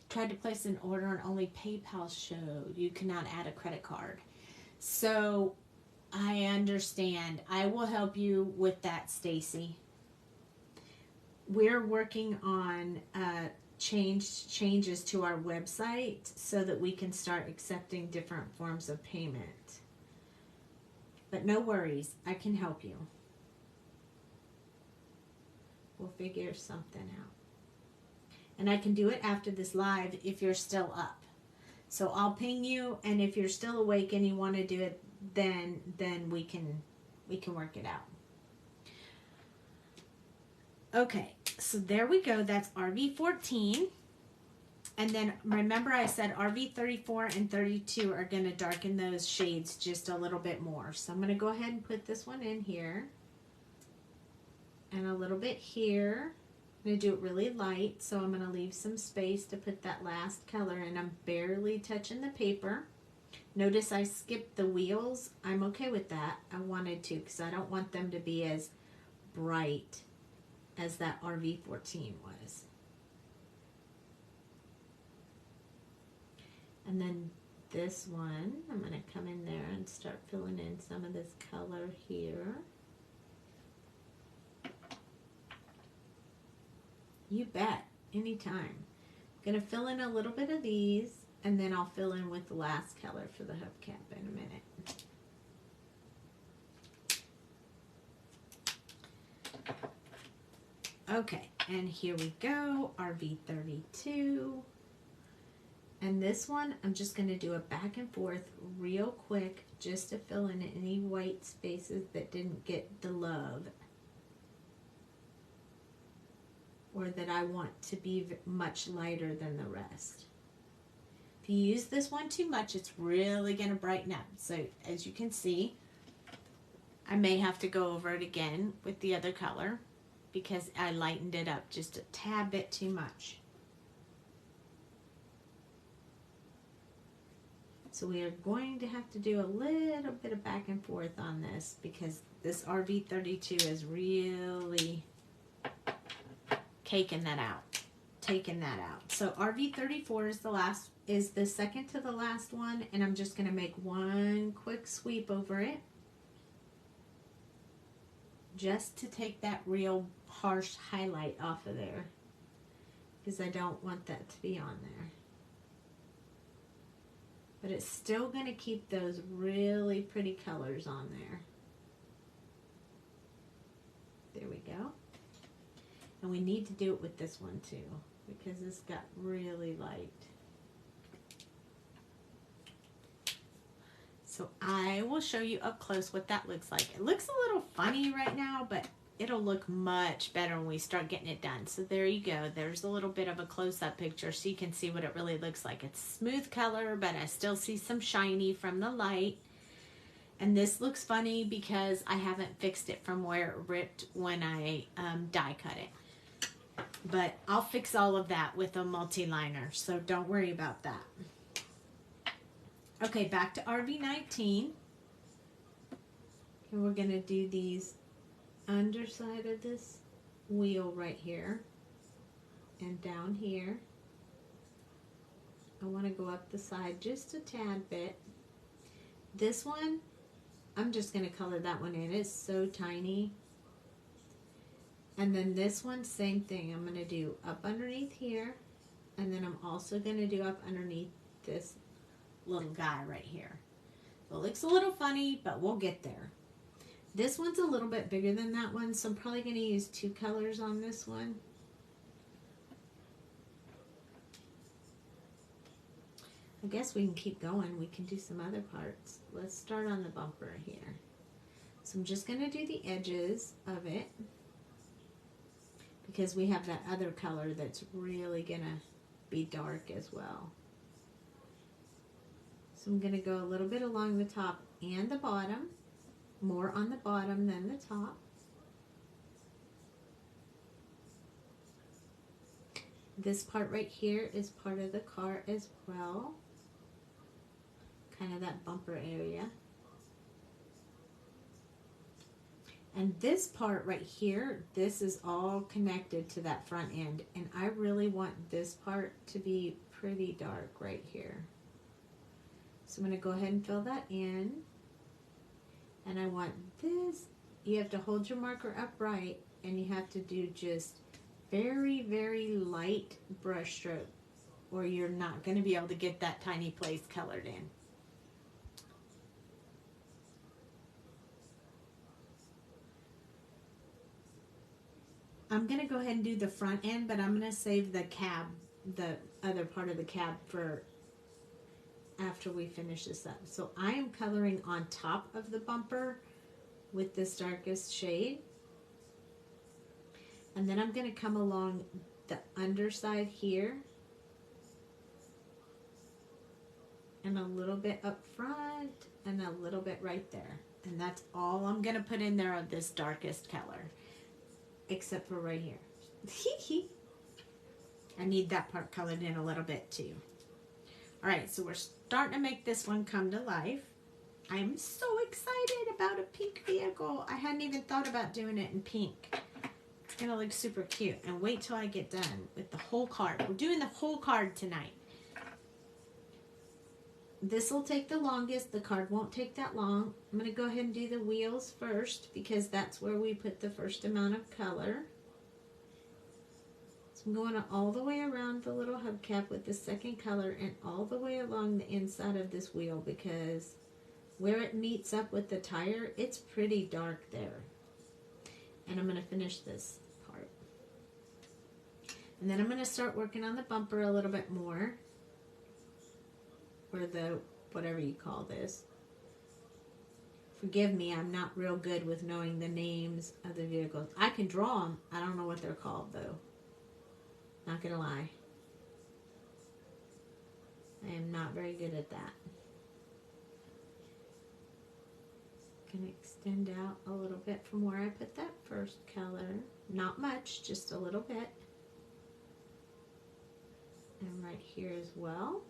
Tried to place an order and only PayPal showed you cannot add a credit card. So I understand. I will help you with that, Stacy. We're working on changes to our website so that we can start accepting different forms of payment. But no worries, I can help you. We'll figure something out. And I can do it after this live if you're still up. So I'll ping you, and if you're still awake and you want to do it, then we can work it out. Okay, so there we go. That's RV14. And then remember I said RV34 and 32 are going to darken those shades just a little bit more. So I'm going to go ahead and put this one in here. And a little bit here. I'm going to do it really light, so I'm going to leave some space to put that last color in. I'm barely touching the paper. Notice I skipped the wheels. I'm okay with that. I wanted to because I don't want them to be as bright as that RV14 was. And then this one, I'm going to come in there and start filling in some of this color here. You bet, anytime. I'm going to fill in a little bit of these, and then I'll fill in with the last color for the hubcap in a minute. Okay, and here we go, RV32. And this one, I'm just going to do a back and forth real quick just to fill in any white spaces that didn't get the love, or that I want to be much lighter than the rest. If you use this one too much, it's really going to brighten up. So as you can see, I may have to go over it again with the other color because I lightened it up just a tad bit too much. So we are going to have to do a little bit of back and forth on this because this RV32 is really taking that out. So RV34 is the second to the last one, and I'm just going to make one quick sweep over it just to take that real harsh highlight off of there because I don't want that to be on there. But it's still going to keep those really pretty colors on there. There we go. And we need to do it with this one too because this got really light. So I will show you up close what that looks like. It looks a little funny right now, but it'll look much better when we start getting it done. So there you go. There's a little bit of a close-up picture so you can see what it really looks like. It's smooth color, but I still see some shiny from the light. And this looks funny because I haven't fixed it from where it ripped when I die cut it. But I'll fix all of that with a multi-liner, so don't worry about that. Okay, back to RV19. And we're going to do these underside of this wheel right here and down here. I want to go up the side just a tad bit. This one, I'm just going to color that one in. It's so tiny. And then this one, same thing. I'm going to do up underneath here. And then I'm also going to do up underneath this little guy right here. So it looks a little funny, but we'll get there. This one's a little bit bigger than that one, so I'm probably going to use 2 colors on this one. I guess we can keep going. We can do some other parts. Let's start on the bumper here. So I'm just going to do the edges of it because we have that other color that's really going to be dark as well. So I'm going to go a little bit along the top and the bottom. More on the bottom than the top. This part right here is part of the car as well. Kind of that bumper area. And this part right here, this is all connected to that front end. And I really want this part to be pretty dark right here. So I'm going to go ahead and fill that in. And I want this, you have to hold your marker upright and you have to do just very, very light brush stroke or you're not going to be able to get that tiny place colored in. I'm going to go ahead and do the front end, but I'm going to save the cab, the other part of the cab for after we finish this up. So I am coloring on top of the bumper with this darkest shade. And then I'm going to come along the underside here. And a little bit up front and a little bit right there. And that's all I'm going to put in there of this darkest color. Except for right here. I need that part colored in a little bit too. Alright, so we're starting to make this one come to life. I'm so excited about a pink vehicle. I hadn't even thought about doing it in pink. It's going to look super cute. And wait till I get done with the whole card. We're doing the whole card tonight. This will take the longest. The card won't take that long. I'm going to go ahead and do the wheels first because that's where we put the first amount of color. I'm going all the way around the little hubcap with the second color and all the way along the inside of this wheel because where it meets up with the tire, it's pretty dark there. And I'm going to finish this part. And then I'm going to start working on the bumper a little bit more. Or the, whatever you call this. Forgive me, I'm not real good with knowing the names of the vehicles. I can draw them. I don't know what they're called though. Not gonna lie. I am not very good at that. Gonna extend out a little bit from where I put that first color. Not much, just a little bit. And right here as well.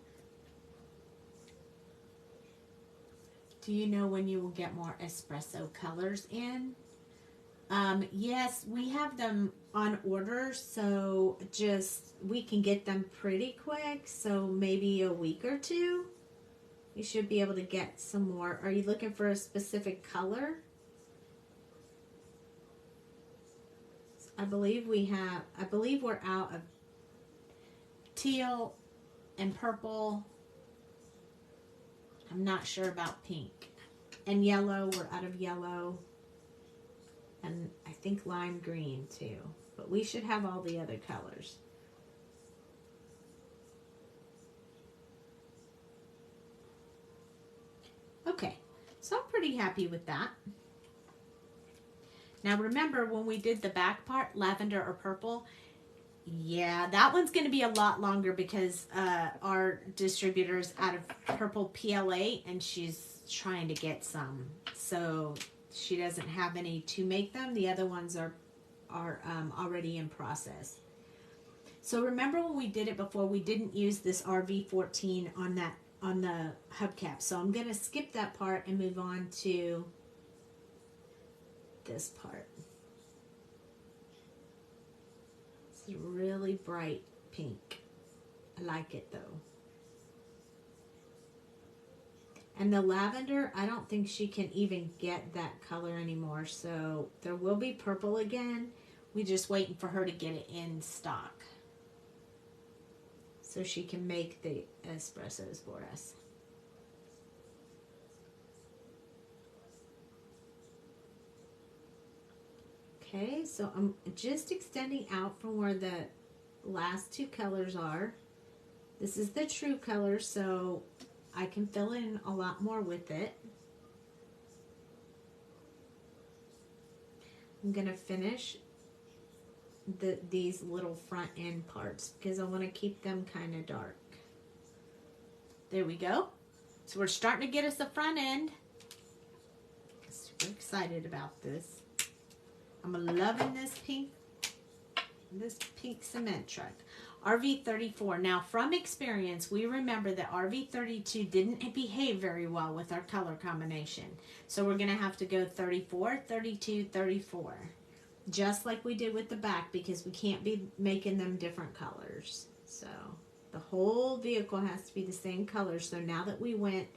Do you know when you will get more espresso colors in? Yes, we have them on order, so just we can get them pretty quick, so maybe a week or two. You should be able to get some more. Are you looking for a specific color? I believe we're out of teal and purple. I'm not sure about pink. And yellow, we're out of yellow. And I think lime green too. But we should have all the other colors. Okay, so I'm pretty happy with that. Now remember when we did the back part, lavender or purple, yeah, that one's going to be a lot longer because our distributor's out of purple PLA and she's trying to get some. So she doesn't have any to make them. The other ones are already in process. So remember when we did it before, we didn't use this RV14 on the hubcap. So I'm going to skip that part and move on to this part. It's really bright pink. I like it though. And the lavender, I don't think she can even get that color anymore. So there will be purple again. We're just waiting for her to get it in stock, so she can make the espressos for us. Okay, so I'm just extending out from where the last two colors are. This is the true color, so I can fill in a lot more with it. I'm going to finish these little front end parts because I want to keep them kind of dark. There we go. So we're starting to get us a front end. Super excited about this. I'm loving this pink cement truck. RV34. Now from experience, we remember that RV32 didn't behave very well with our color combination. So we're going to have to go 34, 32, 34. Just like we did with the back, because we can't be making them different colors. So the whole vehicle has to be the same color. So now that we went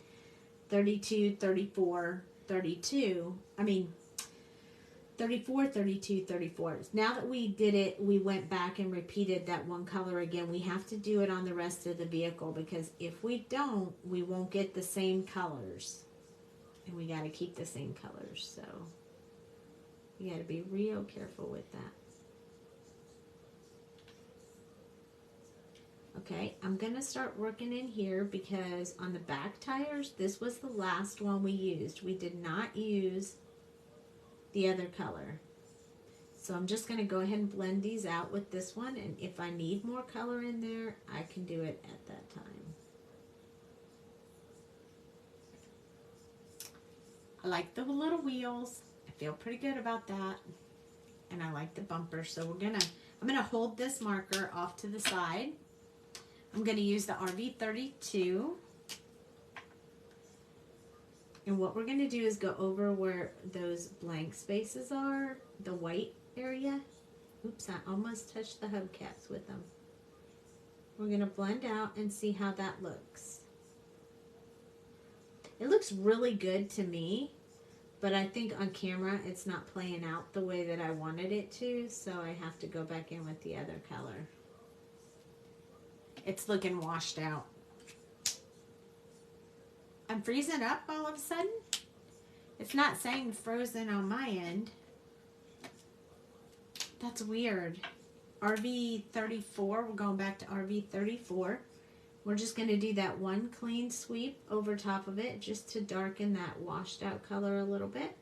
32, 34, 32, 34, 32, 34. Now that we did it, we went back and repeated that one color again. We have to do it on the rest of the vehicle, because if we don't, we won't get the same colors. And we got to keep the same colors. So you got to be real careful with that. Okay, I'm going to start working in here because on the back tires, this was the last one we used. We did not use the other color. So I'm just going to go ahead and blend these out with this one, and if I need more color in there, I can do it at that time. I like the little wheels. I feel pretty good about that. And I like the bumper. So I'm gonna hold this marker off to the side. I'm gonna use the RV32. And what we're going to do is go over where those blank spaces are, the white area. Oops, I almost touched the hubcaps with them. We're going to blend out and see how that looks. It looks really good to me, but I think on camera it's not playing out the way that I wanted it to, so I have to go back in with the other color. It's looking washed out. I'm freezing up all of a sudden. It's not saying frozen on my end. That's weird. RV34, we're going back to RV34. We're just going to do that one clean sweep over top of it just to darken that washed out color a little bit.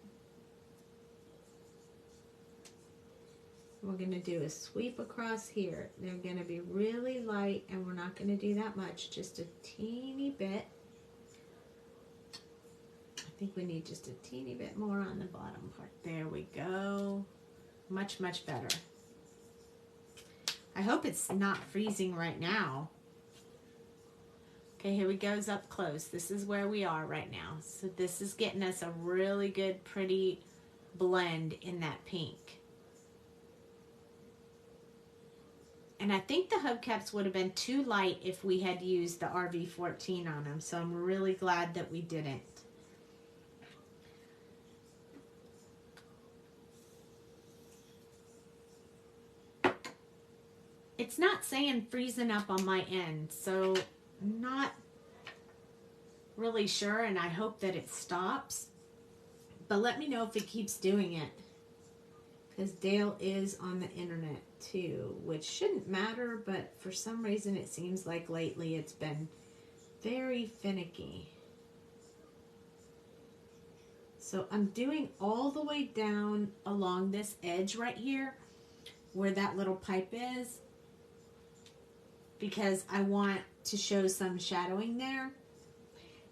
We're going to do a sweep across here. They're going to be really light, and we're not going to do that much, just a teeny bit. I think we need just a teeny bit more on the bottom part. There we go. Much, much better. I hope it's not freezing right now. Okay, here we go up close. This is where we are right now. So this is getting us a really good, pretty blend in that pink. And I think the hubcaps would have been too light if we had used the RV14 on them. So I'm really glad that we didn't. It's not saying freezing up on my end, so I'm not really sure, and I hope that it stops. But let me know if it keeps doing it, because Dale is on the internet too, which shouldn't matter, but for some reason it seems like lately it's been very finicky. So I'm doing all the way down along this edge right here where that little pipe is, because I want to show some shadowing there.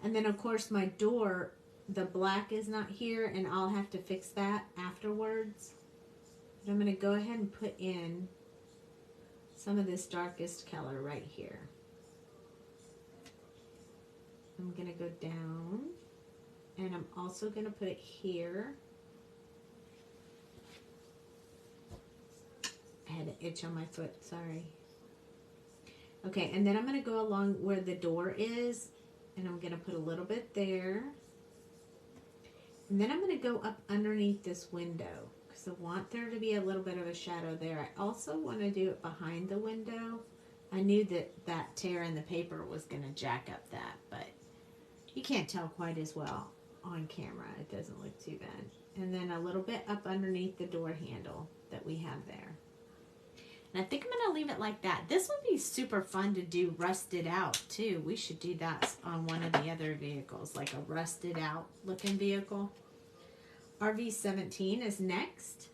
And then of course my door, the black is not here, and I'll have to fix that afterwards. But I'm going to go ahead and put in some of this darkest color right here. I'm going to go down, and I'm also going to put it here. I had an itch on my foot, sorry. Okay, and then I'm going to go along where the door is, and I'm going to put a little bit there. And then I'm going to go up underneath this window, because I want there to be a little bit of a shadow there. I also want to do it behind the window. I knew that that tear in the paper was going to jack up that, but you can't tell quite as well on camera. It doesn't look too bad. And then a little bit up underneath the door handle that we have there. And I think I'm going to leave it like that. This would be super fun to do rusted out too. We should do that on one of the other vehicles, like a rusted out looking vehicle. RV17 is next.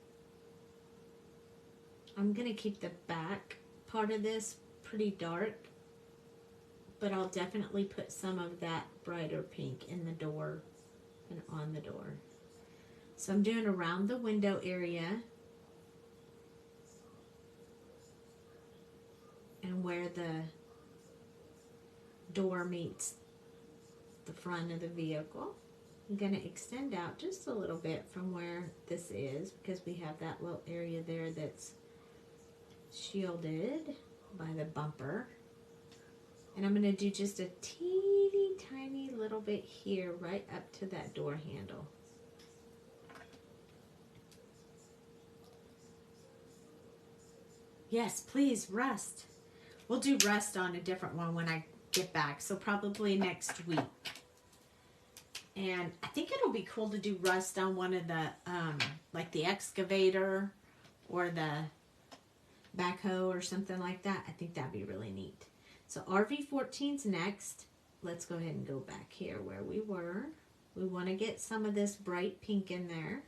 I'm going to keep the back part of this pretty dark, but I'll definitely put some of that brighter pink in the door and on the door. So I'm doing around the window area and where the door meets the front of the vehicle. I'm going to extend out just a little bit from where this is, because we have that little area there that's shielded by the bumper. And I'm going to do just a teeny tiny little bit here right up to that door handle. Yes, please, rust. We'll do rust on a different one when I get back, so probably next week. And I think it'll be cool to do rust on one of the, like the excavator or the backhoe or something like that. I think that'd be really neat. So RV14's next. Let's go ahead and go back here where we were. We want to get some of this bright pink in there.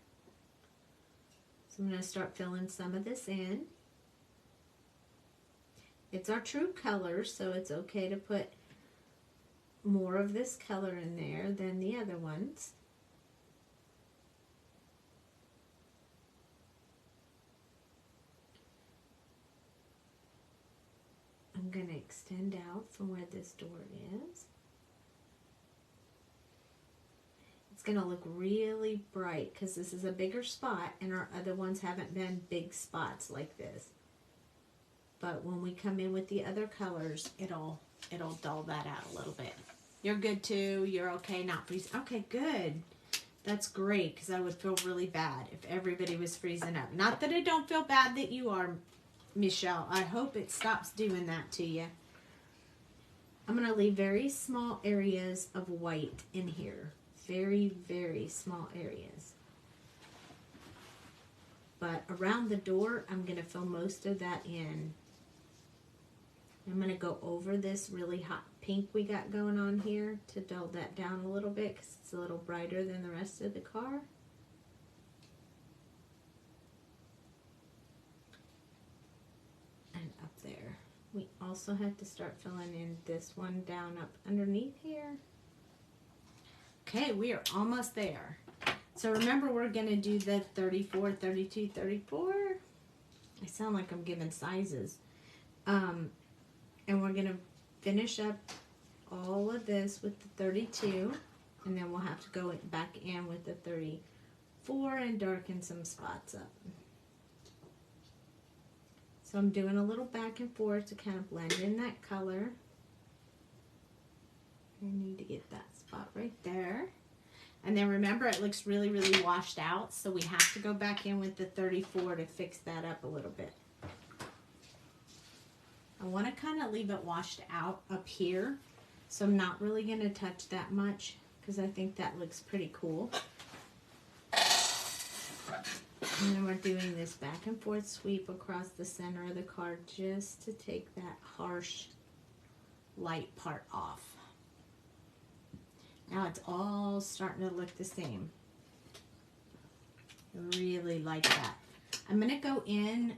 So I'm going to start filling some of this in. It's our true color, so it's okay to put more of this color in there than the other ones. I'm going to extend out from where this door is. It's going to look really bright because this is a bigger spot and our other ones haven't been big spots like this. But when we come in with the other colors, it'll dull that out a little bit. You're good too. You're okay, not freezing. Okay, good. That's great, because I would feel really bad if everybody was freezing up. Not that I don't feel bad that you are, Michelle. I hope it stops doing that to you. I'm going to leave very small areas of white in here. Very, very small areas. But around the door, I'm going to fill most of that in. I'm going to go over this really hot pink we got going on here to dull that down a little bit because it's a little brighter than the rest of the car. And up there. We also have to start filling in this one down up underneath here. Okay, we are almost there. So remember, we're going to do the 34, 32, 34. I sound like I'm giving sizes. And we're going to finish up all of this with the 32. And then we'll have to go back in with the 34 and darken some spots up. So I'm doing a little back and forth to kind of blend in that color. I need to get that spot right there. And then remember, it looks really, really washed out. So we have to go back in with the 34 to fix that up a little bit. I want to kind of leave it washed out up here. So I'm not really going to touch that much because I think that looks pretty cool. And then we're doing this back and forth sweep across the center of the car just to take that harsh light part off. Now it's all starting to look the same. I really like that. I'm going to go in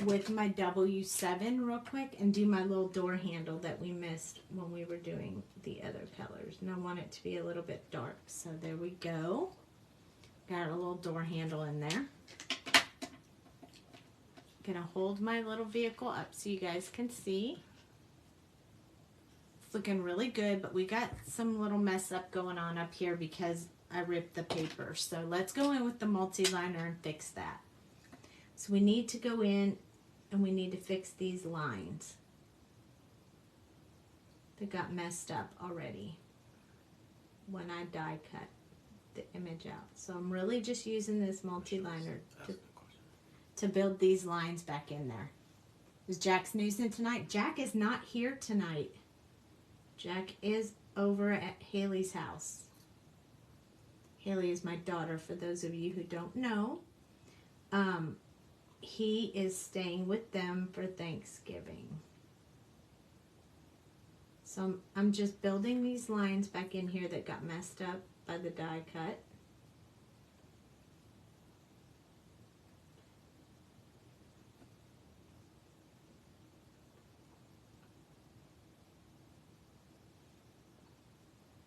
with my W7 real quick and do my little door handle that we missed when we were doing the other colors. And I want it to be a little bit dark. So there we go. Got a little door handle in there. Gonna hold my little vehicle up so you guys can see. It's looking really good, but we got some little mess up going on up here because I ripped the paper. So let's go in with the multi-liner and fix that. So we need to go in and we need to fix these lines that got messed up already when I die cut the image out. So I'm really just using this multi-liner to build these lines back in there. Is Jack snoozing tonight? Jack is not here tonight. Jack is over at Haley's house. Haley is my daughter, for those of you who don't know. He is staying with them for Thanksgiving. So I'm just building these lines back in here that got messed up by the die cut.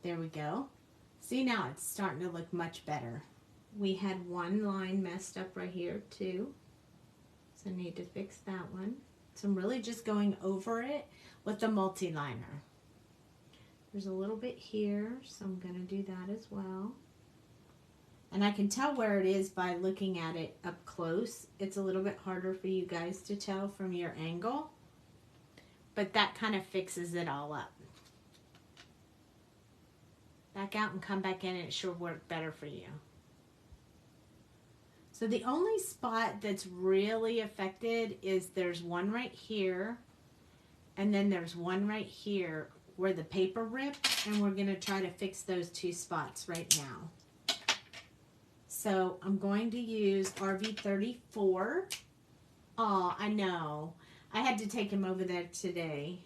There we go. See, now it's starting to look much better. We had one line messed up right here too. So I need to fix that one. So I'm really just going over it with the multi-liner. There's a little bit here, so I'm going to do that as well. And I can tell where it is by looking at it up close. It's a little bit harder for you guys to tell from your angle, but that kind of fixes it all up. Back out and come back in and it should work better for you. So the only spot that's really affected is there's one right here and then there's one right here where the paper ripped, and we're going to try to fix those two spots right now. So I'm going to use RV34. Oh, I know. I had to take him over there today.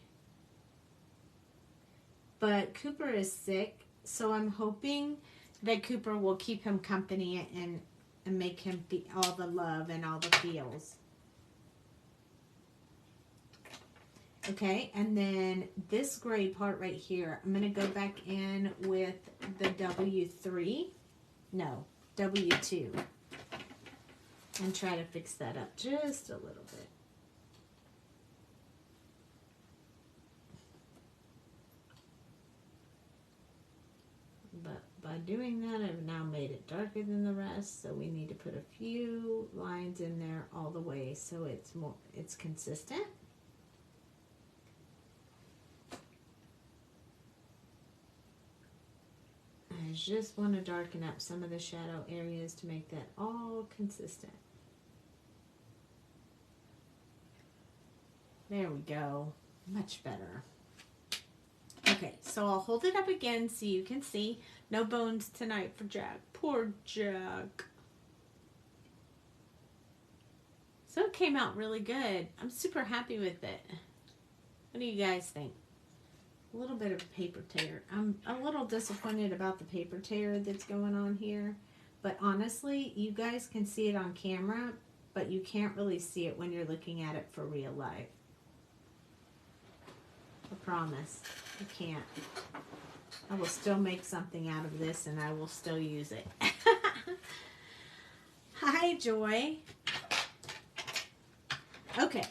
But Cooper is sick, so I'm hoping that Cooper will keep him company and make him feel all the love and all the feels. Okay, and then this gray part right here, I'm going to go back in with the W2 and try to fix that up just a little bit. But by doing that, I've now made it darker than the rest, so we need to put a few lines in there all the way so it's consistent. I just want to darken up some of the shadow areas to make that all consistent. There we go. Much better. Okay, so I'll hold it up again so you can see. No bones tonight for Jack. Poor Jack. So it came out really good. I'm super happy with it. What do you guys think? A little bit of paper tear. I'm a little disappointed about the paper tear that's going on here. But honestly, you guys can see it on camera, but you can't really see it when you're looking at it for real life. I promise. You can't. I will still make something out of this and I will still use it. Hi, Joy. Okay.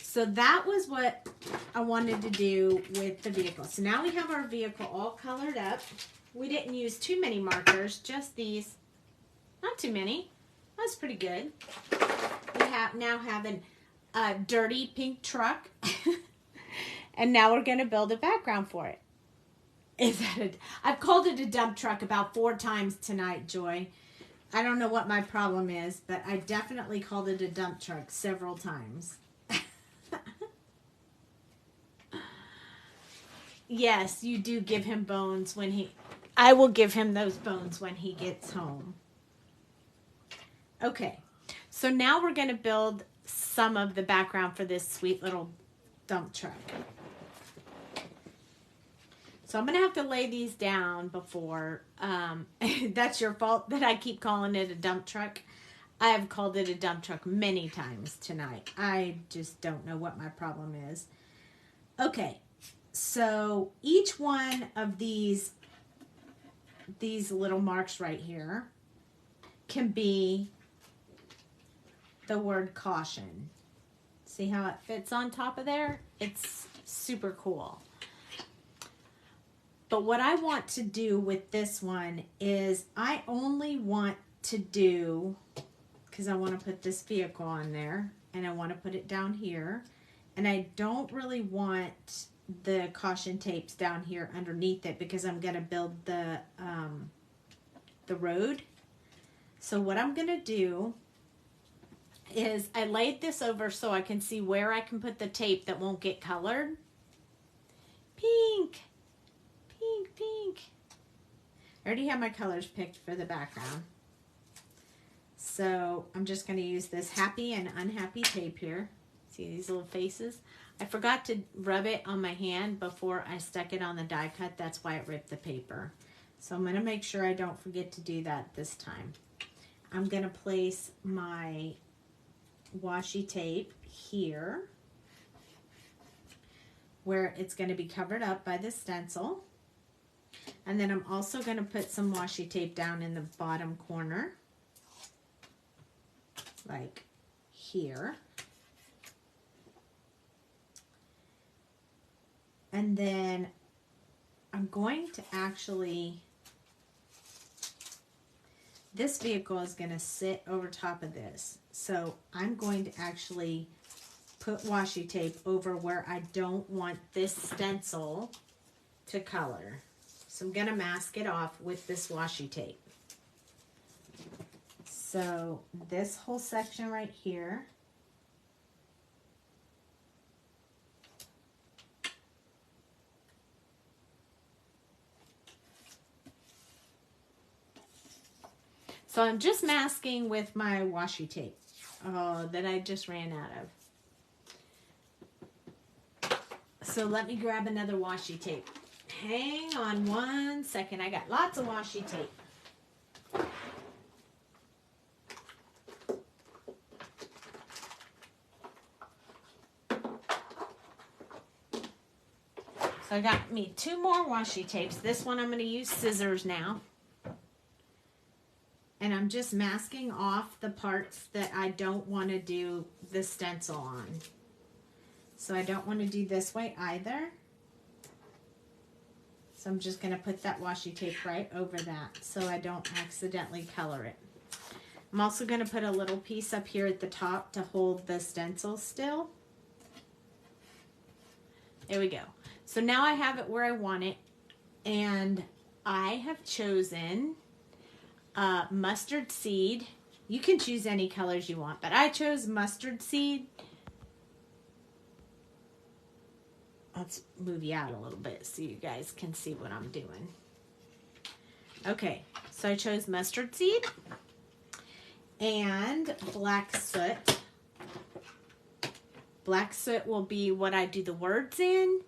So that was what I wanted to do with the vehicle. So now we have our vehicle all colored up. We didn't use too many markers, just these. Not too many. That's pretty good. We now have a dirty pink truck. And now we're going to build a background for it. I've called it a dump truck about 4 times tonight, Joy. I don't know what my problem is, but I definitely called it a dump truck several times. Yes, you do give him bones when I will give him those bones when he gets home. Okay, so now we're going to build some of the background for this sweet little dump truck. So I'm going to have to lay these down before, that's your fault that I keep calling it a dump truck. I have called it a dump truck many times tonight. I just don't know what my problem is. Okay, so each one of these little marks right here can be the word caution. See how it fits on top of there? It's super cool. But what I want to do with this one is I only want to do, because I want to put this vehicle on there and I want to put it down here, and I don't really want the caution tapes down here underneath it because I'm going to build the road. So what I'm going to do is I laid this over so I can see where I can put the tape that won't get colored. Pink, pink, pink. I already have my colors picked for the background. So I'm just going to use this happy and unhappy tape here. See these little faces? I forgot to rub it on my hand before I stuck it on the die cut. That's why it ripped the paper. So I'm going to make sure I don't forget to do that this time. I'm going to place my washi tape here where it's going to be covered up by the stencil. And then I'm also going to put some washi tape down in the bottom corner, like here. And then I'm going to actually, this vehicle is going to sit over top of this. So I'm going to actually put washi tape over where I don't want this stencil to color. So I'm going to mask it off with this washi tape. So this whole section right here, so I'm just masking with my washi tape that I just ran out of. So let me grab another washi tape. Hang on one second. I got lots of washi tape. So I got me 2 more washi tapes. This one I'm going to use scissors now. And I'm just masking off the parts that I don't want to do the stencil on. So I don't want to do this way either. So I'm just going to put that washi tape right over that so I don't accidentally color it. I'm also going to put a little piece up here at the top to hold the stencil still. There we go. So now I have it where I want it, and I have chosen mustard seed. You can choose any colors you want, but I chose mustard seed. Let's move you out a little bit so you guys can see what I'm doing. Okay, so I chose mustard seed and black soot. Black soot will be what I do the words in.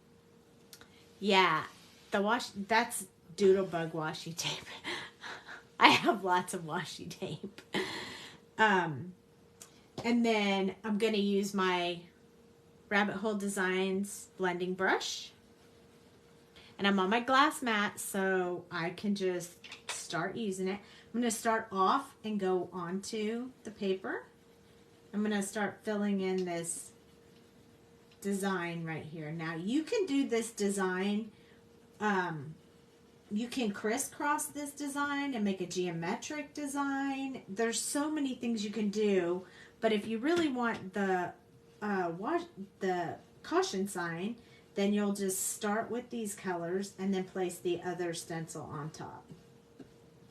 Yeah, that's Doodlebug washi tape. I have lots of washi tape. And then I'm going to use my Rabbit Hole Designs blending brush. And I'm on my glass mat, so I can just start using it. I'm going to start off and go onto the paper. I'm going to start filling in this design right here. Now you can do this design, you can crisscross this design and make a geometric design. There's so many things you can do, but if you really want the caution sign, then you'll just start with these colors and then place the other stencil on top.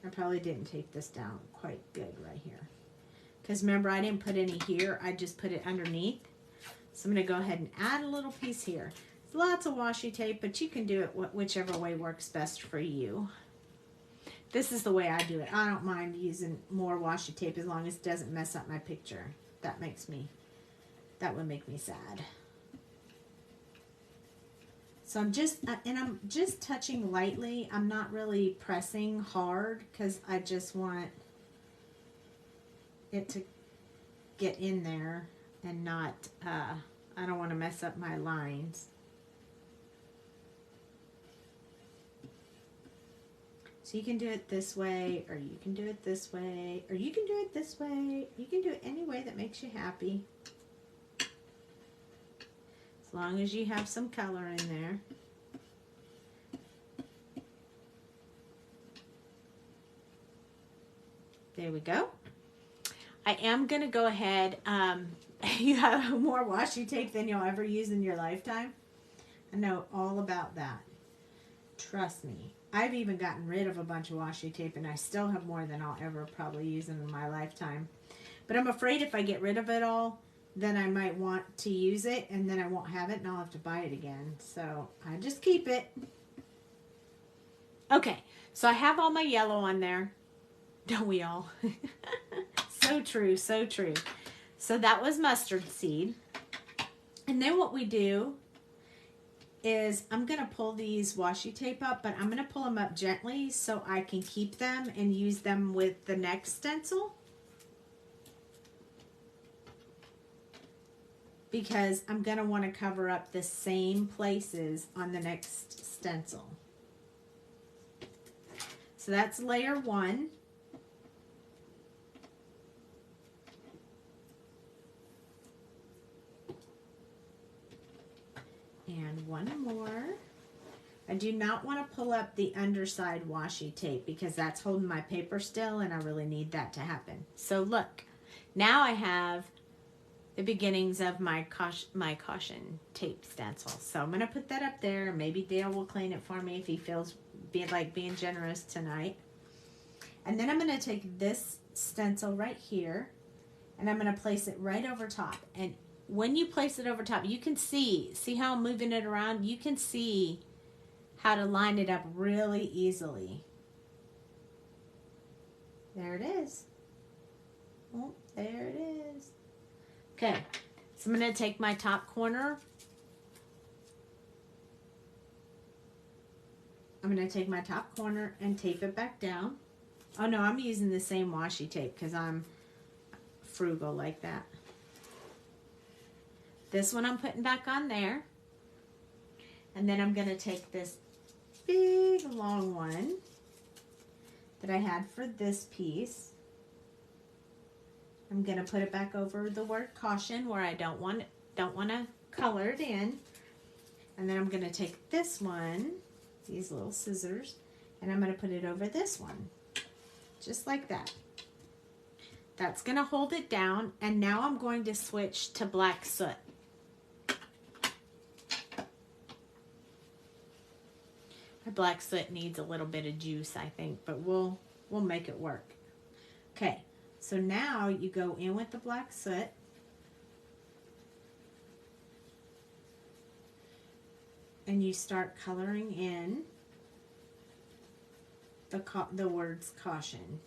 I probably didn't take this down quite good right here, because remember I didn't put any here, I just put it underneath. So I'm going to go ahead and add a little piece here. Lots of washi tape, but you can do it whichever way works best for you. This is the way I do it. I don't mind using more washi tape as long as it doesn't mess up my picture. That would make me sad. So I'm just touching lightly. I'm not really pressing hard because I just want it to get in there and not, I don't want to mess up my lines. So you can do it this way, or you can do it this way, or you can do it this way. You can do it any way that makes you happy. As long as you have some color in there. There we go. I am going to go ahead. You have more washi tape than you'll ever use in your lifetime. I know all about that. Trust me. I've even gotten rid of a bunch of washi tape, and I still have more than I'll ever probably use in my lifetime. But I'm afraid if I get rid of it all, then I might want to use it, and then I won't have it, and I'll have to buy it again. So I just keep it. Okay, so I have all my yellow on there. Don't we all? So true, so true. So that was mustard seed. And then what we do is I'm going to pull these washi tape up, but I'm going to pull them up gently so I can keep them and use them with the next stencil. Because I'm going to want to cover up the same places on the next stencil. So that's layer 1. And one more. I do not want to pull up the underside washi tape because that's holding my paper still, and I really need that to happen. So look, now I have the beginnings of my caution tape stencil. So I'm going to put that up there. Maybe Dale will clean it for me if he feels like being generous tonight. And then I'm going to take this stencil right here, and I'm going to place it right over top. And when you place it over top, you can see how I'm moving it around? You can see how to line it up really easily. There it is. Oh, there it is. Okay, so I'm going to take my top corner. I'm going to take my top corner and tape it back down. Oh no, I'm using the same washi tape because I'm frugal like that. This one I'm putting back on there. And then I'm going to take this big long one that I had for this piece. I'm going to put it back over the word caution where I don't want to color it in. And then I'm going to take this one, these little scissors, and I'm going to put it over this one. Just like that. That's going to hold it down. And now I'm going to switch to black soot. My black soot needs a little bit of juice, I think, but we'll make it work. Okay, so now you go in with the black soot. And you start coloring in the words caution.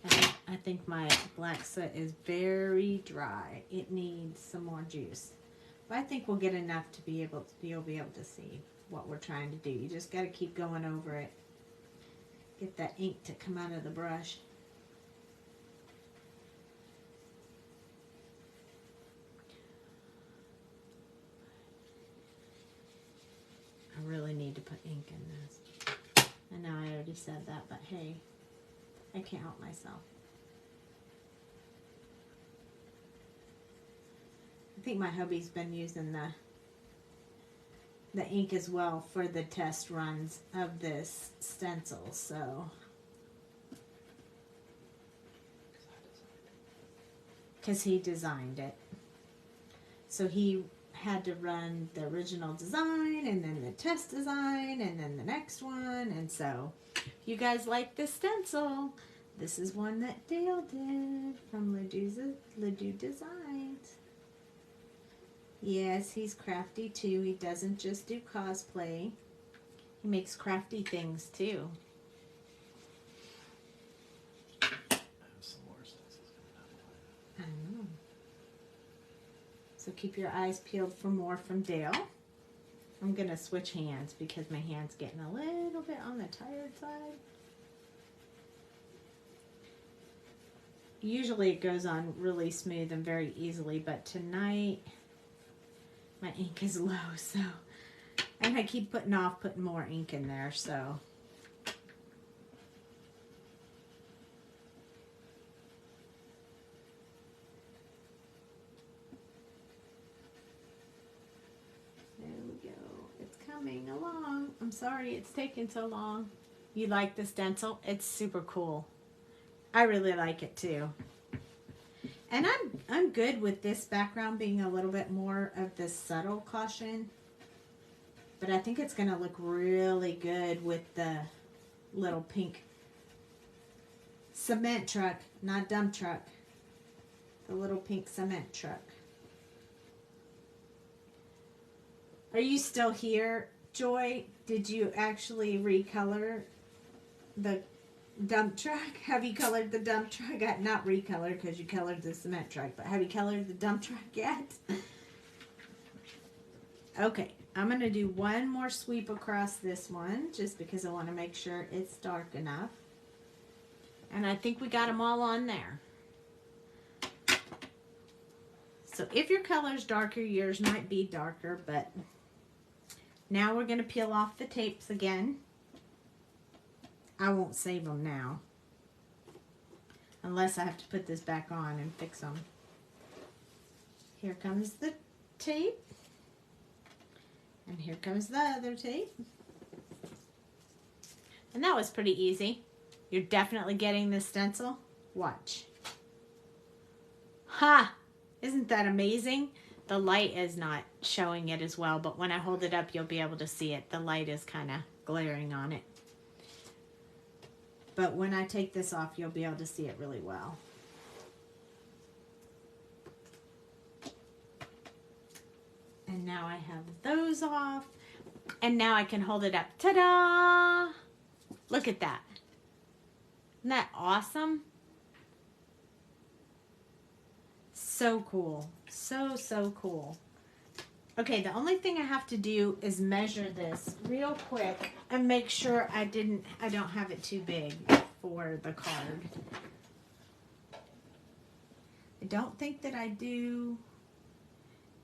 I think my black soot is very dry. It needs some more juice. But I think we'll get enough to be able to see what we're trying to do. You just got to keep going over it. Get that ink to come out of the brush. I really need to put ink in this. I know I already said that, but hey, I can't help myself. I think my hubby's been using the ink as well for the test runs of this stencil, so because he designed it. So he had to run the original design and then the test design and then the next one. And so if you guys like this stencil, this is one that Dale did from Ledoux Designs. Yes, he's crafty too. He doesn't just do cosplay. He makes crafty things too. I have some more stencils coming up. I know. So keep your eyes peeled for more from Dale. I'm going to switch hands because my hand's getting a little bit on the tired side. Usually it goes on really smooth and very easily, but tonight my ink is low, so, and I keep putting off putting more ink in there, so. There we go. It's coming along. I'm sorry it's taking so long. You like the stencil? It's super cool. I really like it too. And I'm good with this background being a little bit more of this subtle caution. But I think it's going to look really good with the little pink cement truck, not dump truck. The little pink cement truck. Are you still here, Joy? Did you actually recolor the dump truck? Have you colored the dump truck? Not recolored because you colored the cement truck, but have you colored the dump truck yet? Okay, I'm going to do one more sweep across this one just because I want to make sure it's dark enough. And I think we got them all on there. So if your color's darker, yours might be darker, but now we're going to peel off the tapes again. I won't save them now, unless I have to put this back on and fix them. Here comes the tape, and here comes the other tape. And that was pretty easy. You're definitely getting this stencil. Watch. Ha! Isn't that amazing? The light is not showing it as well, but when I hold it up, you'll be able to see it. The light is kind of glaring on it. But when I take this off, you'll be able to see it really well. And now I have those off. And now I can hold it up. Ta-da! Look at that. Isn't that awesome? So cool. So, so cool. Okay, the only thing I have to do is measure this real quick and make sure I don't have it too big for the card. I don't think that I do.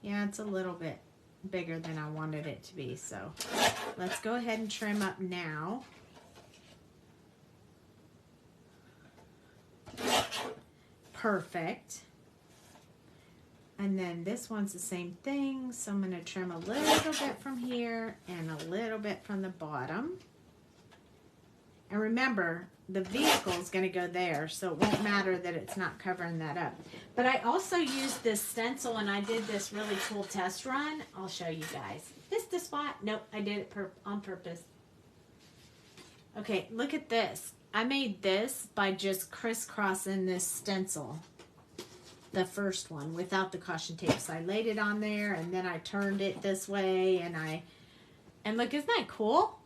Yeah, it's a little bit bigger than I wanted it to be, so let's go ahead and trim up now. Perfect. And then this one's the same thing, so I'm going to trim a little bit from here and a little bit from the bottom. And remember, the vehicle is going to go there, so it won't matter that it's not covering that up. But I also used this stencil and I did this really cool test run. I'll show you guys. Missed the spot. Nope, I did it on purpose. Okay, look at this. I made this by just crisscrossing this stencil. The first one without the caution tape. So I laid it on there and then I turned it this way and look, isn't that cool?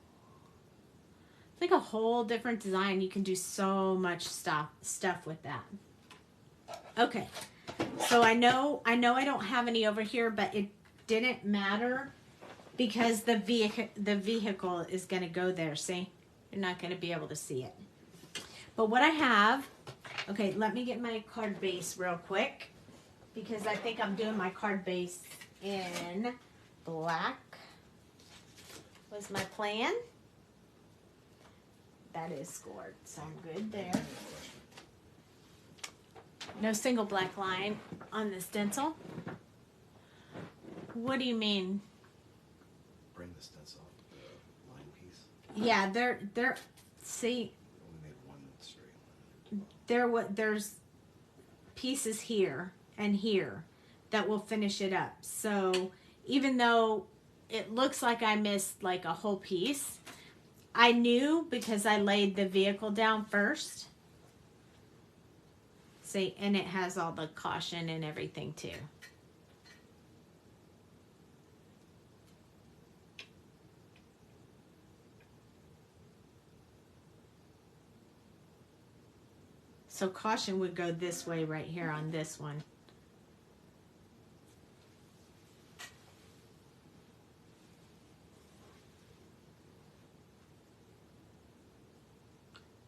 It's like a whole different design. You can do so much stuff with that. Okay. So I know I don't have any over here, but it didn't matter because the vehicle is going to go there. See? You're not going to be able to see it. But what I have, okay, let me get my card base real quick because I think I'm doing my card base in black was my plan. That is scored, so I'm good there. No single black line on the stencil. What do you mean? Bring the stencil, the line piece. Yeah, they're see. We made one straight line. There's pieces here and here that will finish it up. So even though it looks like I missed like a whole piece, I knew because I laid the vehicle down first. See, and it has all the caution and everything too. So caution would go this way right here on this one.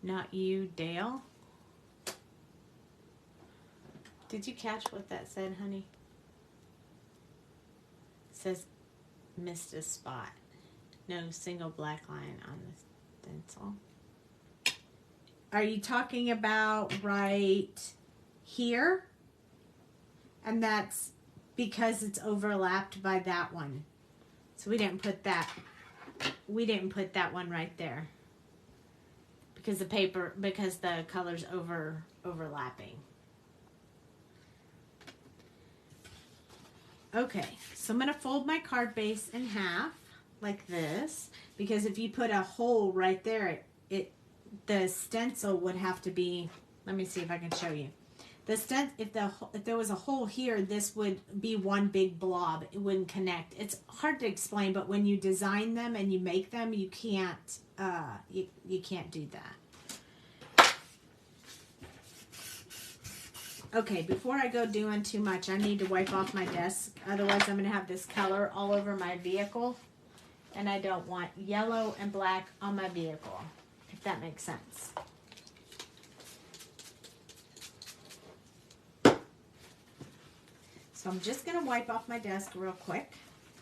Not you, Dale. Did you catch what that said, honey? It says missed a spot. No single black line on the stencil. Are you talking about right here? And that's because it's overlapped by that one. So we didn't put that one right there. Because the color's overlapping. Okay, so I'm going to fold my card base in half like this, because if you put a hole right there, the stencil would have to be, let me see if I can show you. If there was a hole here, this would be one big blob. It wouldn't connect. It's hard to explain, but when you design them and you make them, you can't you can't do that. Okay, before I go doing too much, I need to wipe off my desk. Otherwise, I'm going to have this color all over my vehicle. And I don't want yellow and black on my vehicle, if that makes sense. So I'm just going to wipe off my desk real quick,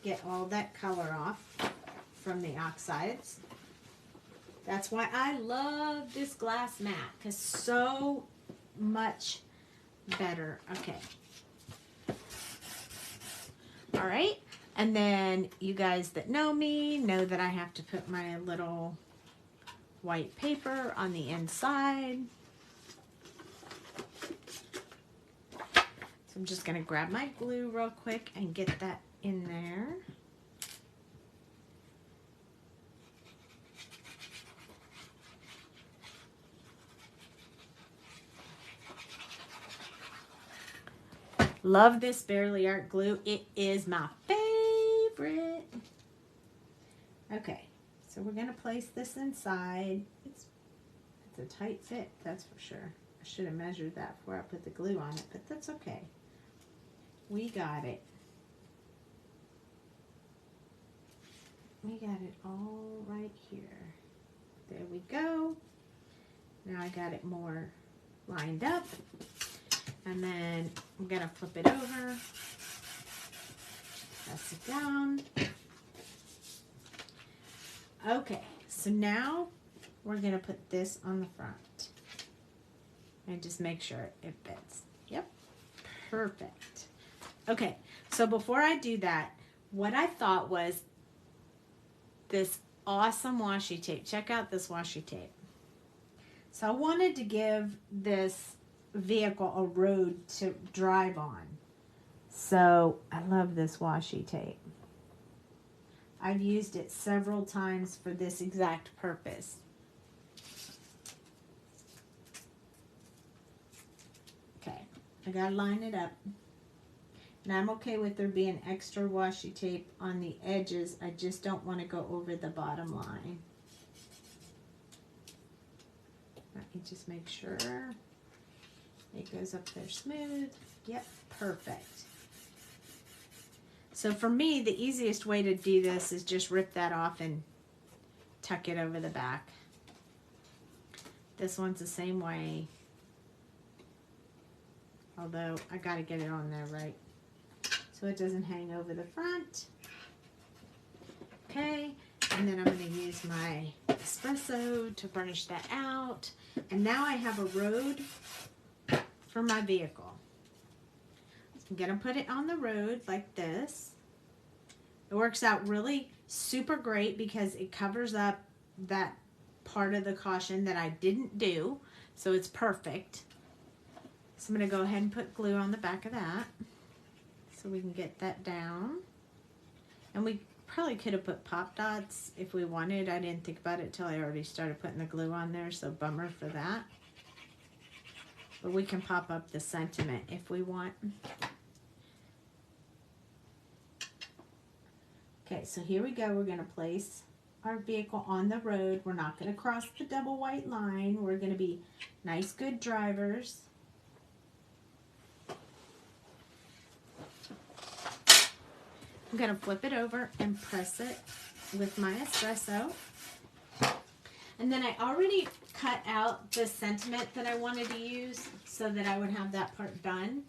get all that color off from the oxides. That's why I love this glass mat, because so much better. Okay. All right. And then you guys that know me know that I have to put my little white paper on the inside. So I'm just going to grab my glue real quick and get that in there. Love this Barely Art glue. It is my favorite. Okay, so we're going to place this inside. It's a tight fit, that's for sure. I should have measured that before I put the glue on it, but that's okay. We got it. We got it all right here. There we go. Now I got it more lined up. And then I'm going to flip it over. Press it down. Okay, so now we're going to put this on the front. And just make sure it fits. Yep, perfect. Okay, so before I do that, what I thought was this awesome washi tape. Check out this washi tape. So I wanted to give this vehicle a road to drive on. So I love this washi tape. I've used it several times for this exact purpose. Okay, I gotta line it up. And I'm okay with there being extra washi tape on the edges. I just don't want to go over the bottom line. Let me just make sure it goes up there smooth. Yep, perfect. So for me, the easiest way to do this is just rip that off and tuck it over the back. This one's the same way. Although I gotta get it on there right, so it doesn't hang over the front. Okay, and then I'm going to use my espresso to burnish that out. And now I have a road for my vehicle. I'm going to put it on the road like this. It works out really super great because it covers up that part of the caution that I didn't do. So it's perfect. So I'm going to go ahead and put glue on the back of that so we can get that down. And we probably could have put pop dots if we wanted. I didn't think about it till I already started putting the glue on there, so bummer for that. But we can pop up the sentiment if we want. Okay, so here we go. We're going to place our vehicle on the road. We're not going to cross the double white line. We're going to be nice, good drivers. I'm going to flip it over and press it with my espresso. And then I already cut out the sentiment that I wanted to use so that I would have that part done.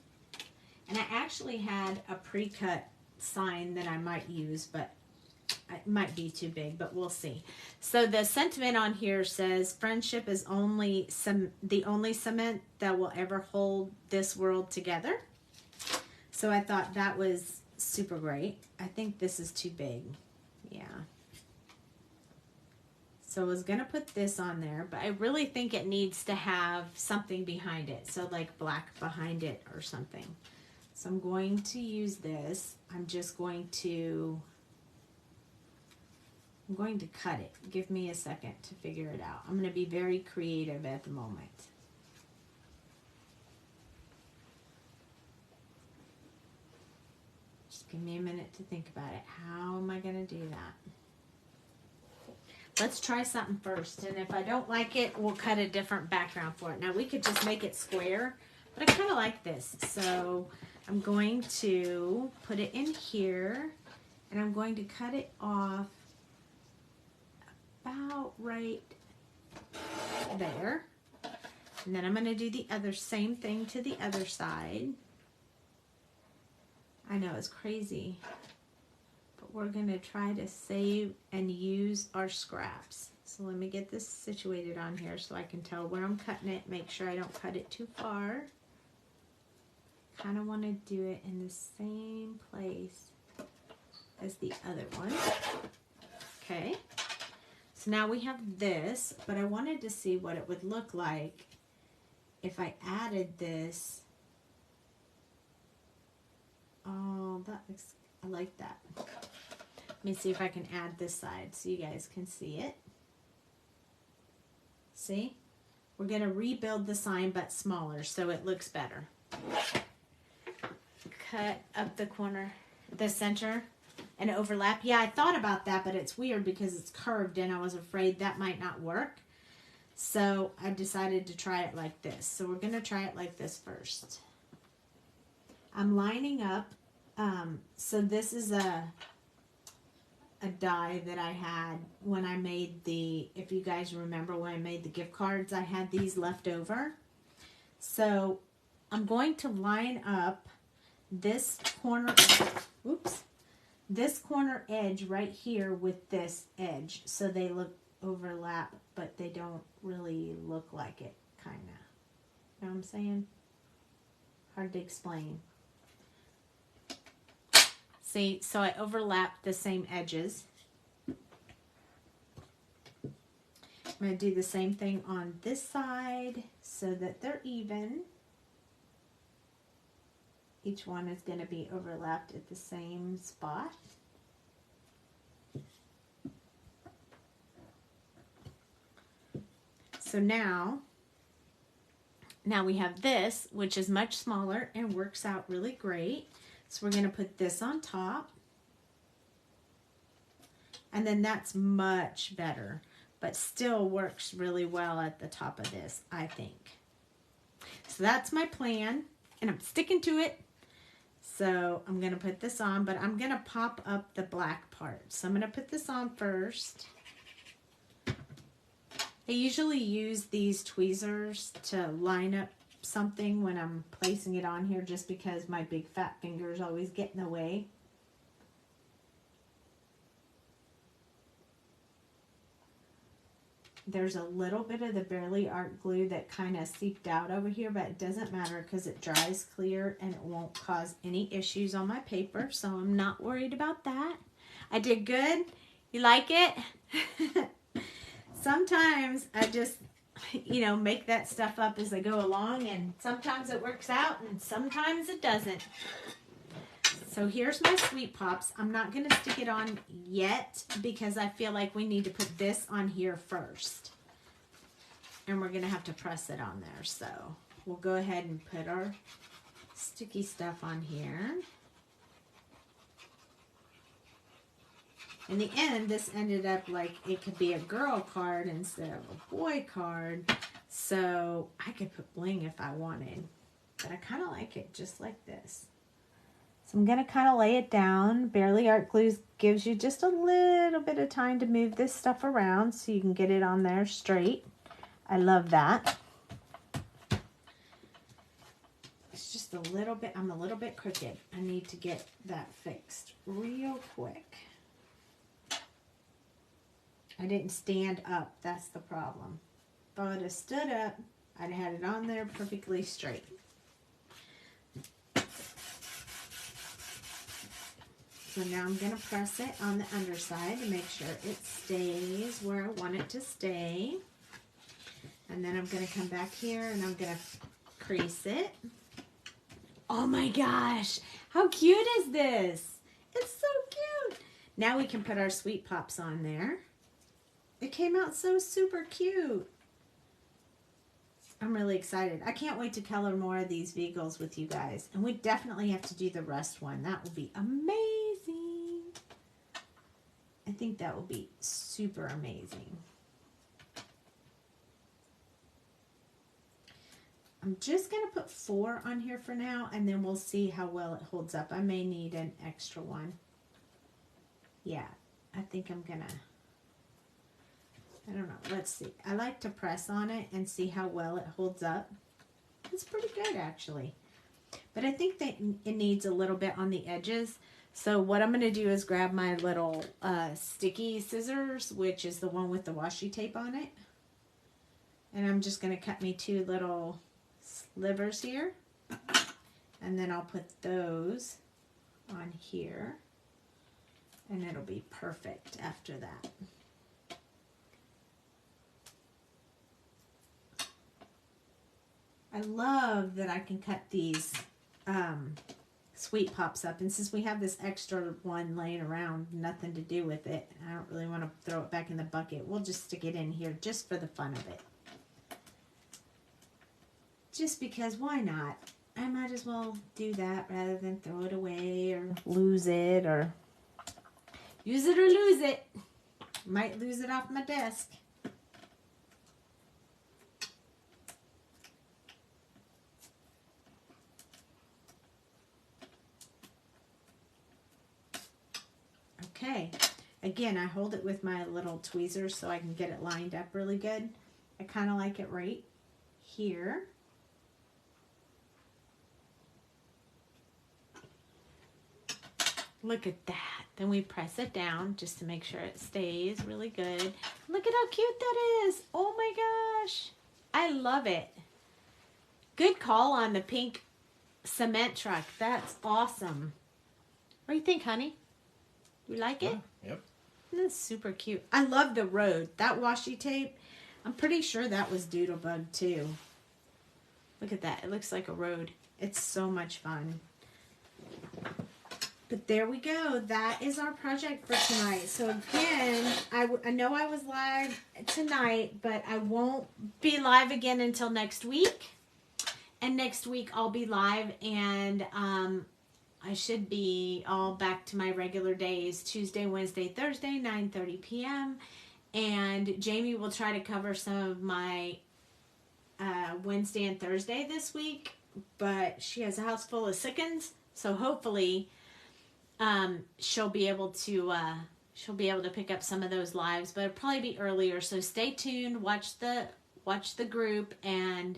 And I actually had a pre-cut sign that I might use, but it might be too big, but we'll see. So the sentiment on here says, friendship is the only cement that will ever hold this world together. So I thought that was super great. I think this is too big. Yeah. So I was going to put this on there, but I really think it needs to have something behind it. So like black behind it or something. So I'm going to use this. I'm going to cut it. Give me a second to figure it out. I'm going to be very creative at the moment. Just give me a minute to think about it. How am I going to do that? Let's try something first. And if I don't like it, we'll cut a different background for it. Now we could just make it square, but I kind of like this. So I'm going to put it in here and I'm going to cut it off about right there. And then I'm going to do the same thing to the other side. I know it's crazy, but we're going to try to save and use our scraps. So let me get this situated on here so I can tell where I'm cutting it, make sure I don't cut it too far. Kind of want to do it in the same place as the other one. Okay. So now we have this, but I wanted to see what it would look like if I added this. Oh, I like that. Let me see if I can add this side so you guys can see it. See? We're going to rebuild the sign but smaller so it looks better. Cut up the corner, the center, and overlap. Yeah, I thought about that, but it's weird because it's curved and I was afraid that might not work. So I decided to try it like this. So we're going to try it like this first. I'm lining up. So this is a die that I had when I made if you guys remember when I made the gift cards, I had these left over. So I'm going to line up this corner, this corner edge right here with this edge. So they look overlap, but they don't really look like it, kind of. You know what I'm saying? Hard to explain. See, so I overlapped the same edges. I'm going to do the same thing on this side so that they're even. Each one is going to be overlapped at the same spot. So now we have this, which is much smaller and works out really great. So we're going to put this on top. And then that's much better, but still works really well at the top of this, I think. So that's my plan, and I'm sticking to it. So I'm going to put this on, but I'm going to pop up the black part. So I'm going to put this on first. I usually use these tweezers to line up something when I'm placing it on here, just because my big fat fingers always get in the way. There's a little bit of the Barely Art glue that kind of seeped out over here, but it doesn't matter because it dries clear and it won't cause any issues on my paper, so I'm not worried about that. I did good. You like it? Sometimes I just, make that stuff up as I go along, and sometimes it works out and sometimes it doesn't. So here's my Sweet Pops. I'm not going to stick it on yet because I feel like we need to put this on here first. And we're going to have to press it on there. So we'll go ahead and put our sticky stuff on here. In the end, this ended up like it could be a girl card instead of a boy card. So I could put bling if I wanted. But I kind of like it just like this. So I'm going to kind of lay it down. Barely Art Glue gives you just a little bit of time to move this stuff around so you can get it on there straight. I love that. It's just a little bit, I'm a little bit crooked. I need to get that fixed real quick. I didn't stand up, that's the problem. If I would have stood up, I'd have had it on there perfectly straight. So now I'm going to press it on the underside to make sure it stays where I want it to stay. And then I'm going to come back here and I'm going to crease it. Oh my gosh, how cute is this? It's so cute. Now we can put our Sweet Pops on there. It came out so super cute. I'm really excited. I can't wait to color more of these vehicles with you guys. And we definitely have to do the rust one. That will be amazing. I think that will be super amazing. I'm just going to put 4 on here for now, and then we'll see how well it holds up. I may need an extra one. Yeah, I think I'm going to, I don't know. Let's see. I like to press on it and see how well it holds up. It's pretty good, actually. But I think that it needs a little bit on the edges. So what I'm going to do is grab my little sticky scissors, which is the one with the washi tape on it. And I'm just going to cut me 2 little slivers here. And then I'll put those on here. And it'll be perfect after that. I love that I can cut these Sweet Pops up. And since we have this extra one laying around, nothing to do with it, I don't really want to throw it back in the bucket. We'll just stick it in here just for the fun of it. Just because, why not? I might as well do that rather than throw it away or lose it or use it or lose it. Might lose it off my desk. Okay, again, I hold it with my little tweezers so I can get it lined up really good. I kind of like it right here. Look at that. Then we press it down just to make sure it stays really good. Look at how cute that is. Oh my gosh. I love it. Good call on the pink cement truck. That's awesome. What do you think, honey? You like it? Yep. That's super cute. I love the road. That washi tape, I'm pretty sure that was Doodlebug too. Look at that. It looks like a road. It's so much fun. But there we go. That is our project for tonight. So again, I know I was live tonight, but I won't be live again until next week. And next week I'll be live, and I should be all back to my regular days, Tuesday, Wednesday, Thursday, 9:30 p.m. And Jamie will try to cover some of my Wednesday and Thursday this week, but she has a house full of sick-uns, so hopefully she'll be able to pick up some of those lives, but it'll probably be earlier. So stay tuned, watch the group, and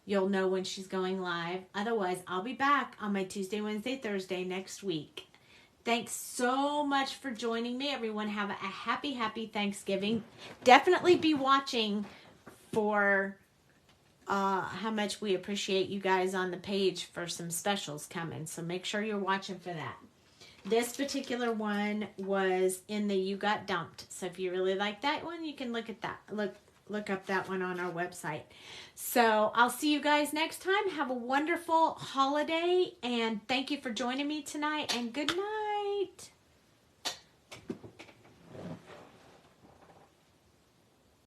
you'll know when she's going live. Otherwise, I'll be back on my Tuesday, Wednesday, Thursday next week. Thanks so much for joining me. Everyone have a happy, happy Thanksgiving. Definitely be watching for how much we appreciate you guys on the page for some specials coming. So make sure you're watching for that. This particular one was in the You Got Dumped. So if you really like that one, you can look at that. Look up that one on our website. So I'll see you guys next time. Have a wonderful holiday, and thank you for joining me tonight, and good night.